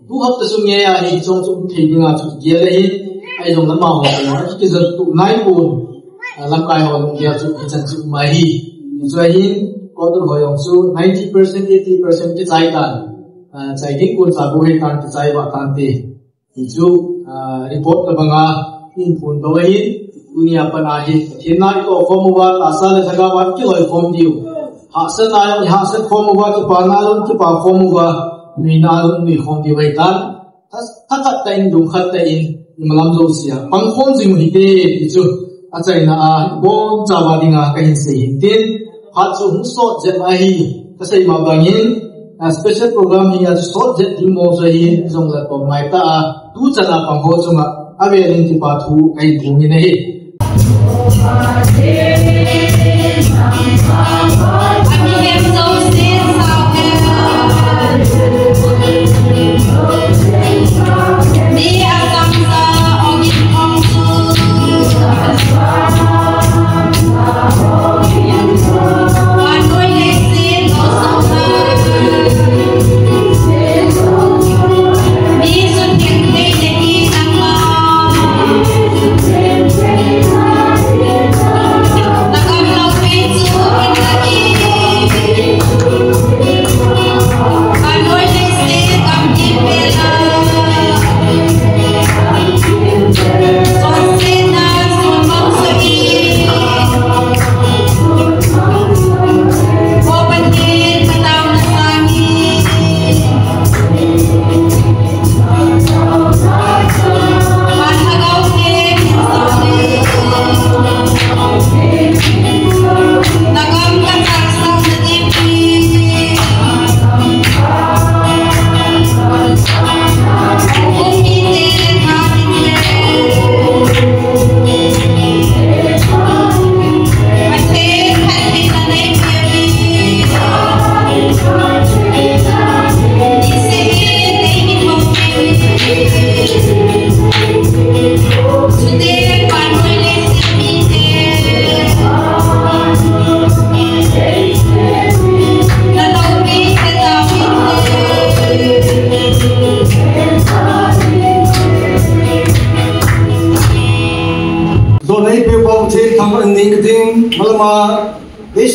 tu học từ sung nghe hi trong thì đi ngã chút kia đấy, ai trong năm màu nó cái giờ tụ nai buồn, làm cái họ cũng kia chút chân chút mai hi, cho hi có từ hồi ông số 90% 80% cái trái đàn, trái đinh cuốn sa bùi đàn cái trái bạc đàn tê, itu report ke bangga, info đó hi. Dunia penaji, hina itu form buat asal segala kilo form diu. Hasil naik hasil form buat kepanalun kepan form buat minalun mi form diu ikan. Takat tain dungkat tain malam dosia. Pangform sih muhite itu acai na bon jawa dinga kain sehintin. Hatu husot jet ahi kasai mabangin. Special program ni ada sot jet dimo sahi jongla pemaita tu cana pangho cuma abe rinti patu kain bumi nahi. Thank you.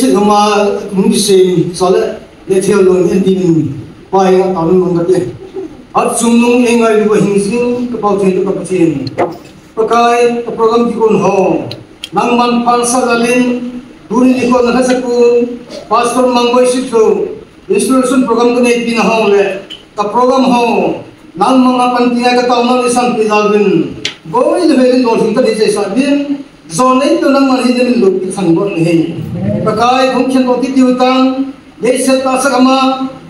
se kama mung se sala le thel lo en din pai ga ta nun ga te at sum nung engai lu hing sing ka pau the ka pachin pakai program ki kon ho nang man pan sa galin duri ni ko na sa ku pastor mangboi sip so installation program ko nei pin ho le ka program ho nang mga pantinga ka taw na isang pidalvin boy le velin do thing ka di sa din zonai to nang man hidin lu ki sangbon ni pakai khong chen oti tiutang le se ta sa kama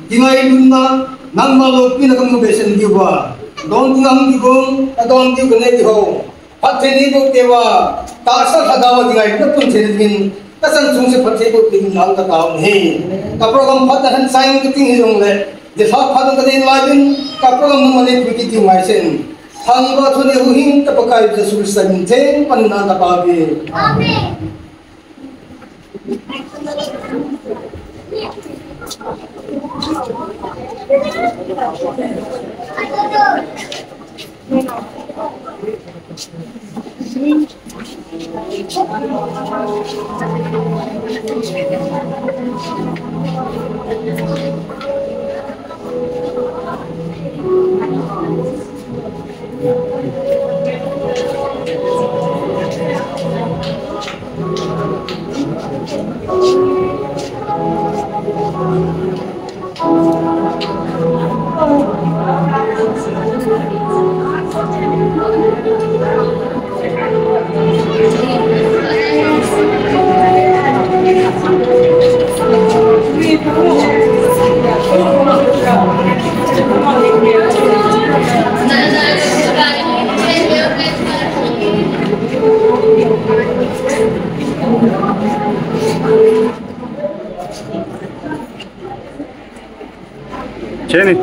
tingai lunna nang ma lo pin ka mu besen ki wa don ngam ki gong adon ki gane ki ho pathe ni ko tewa ta sa hadawa tingai ka tun chen din ta san chung se pathe ko tin nang ka taw ni ka program phat han saing ki ting hong le je sa phat ka din lai bin ka program mu mane ki ti mai sen hang ba thone hu hing ka pakai je sur sa min chen pan na ka pa bi amen Jenny.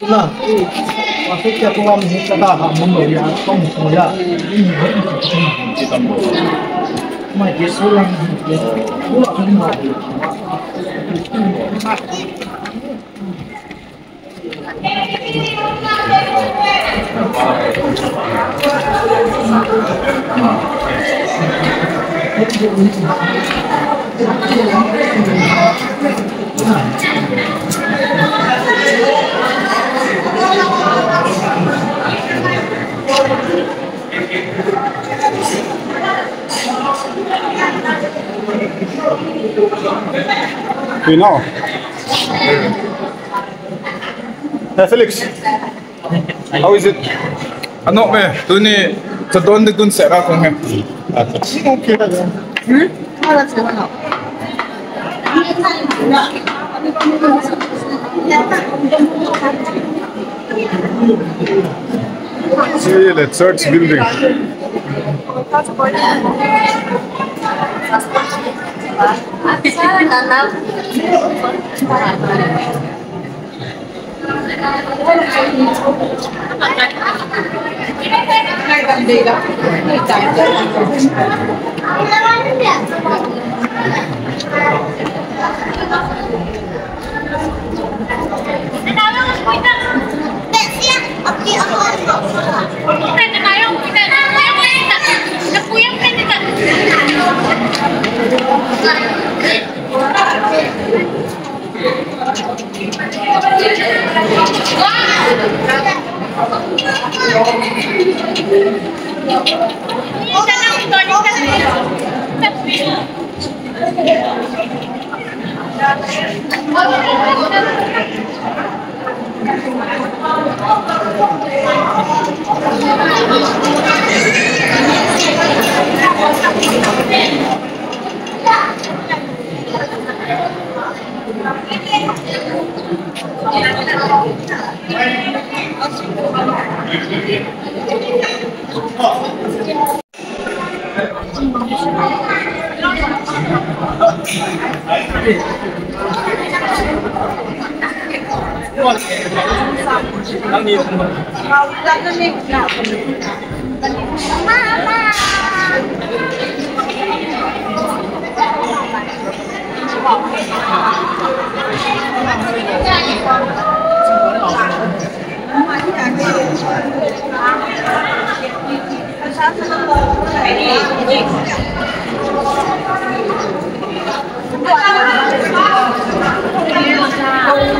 Nah, masuk ke ruang kita dah hamil ya, kamu sudah ini kita mau. Macam sulang, buat cuma. We know. Hey Felix, how is it? Ano me? Tu ni terdoan dengan saya kong hem. Okay lah. See the church building. Hãy subscribe cho kênh Ghiền Mì Gõ để không bỏ lỡ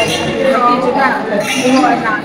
những video hấp dẫn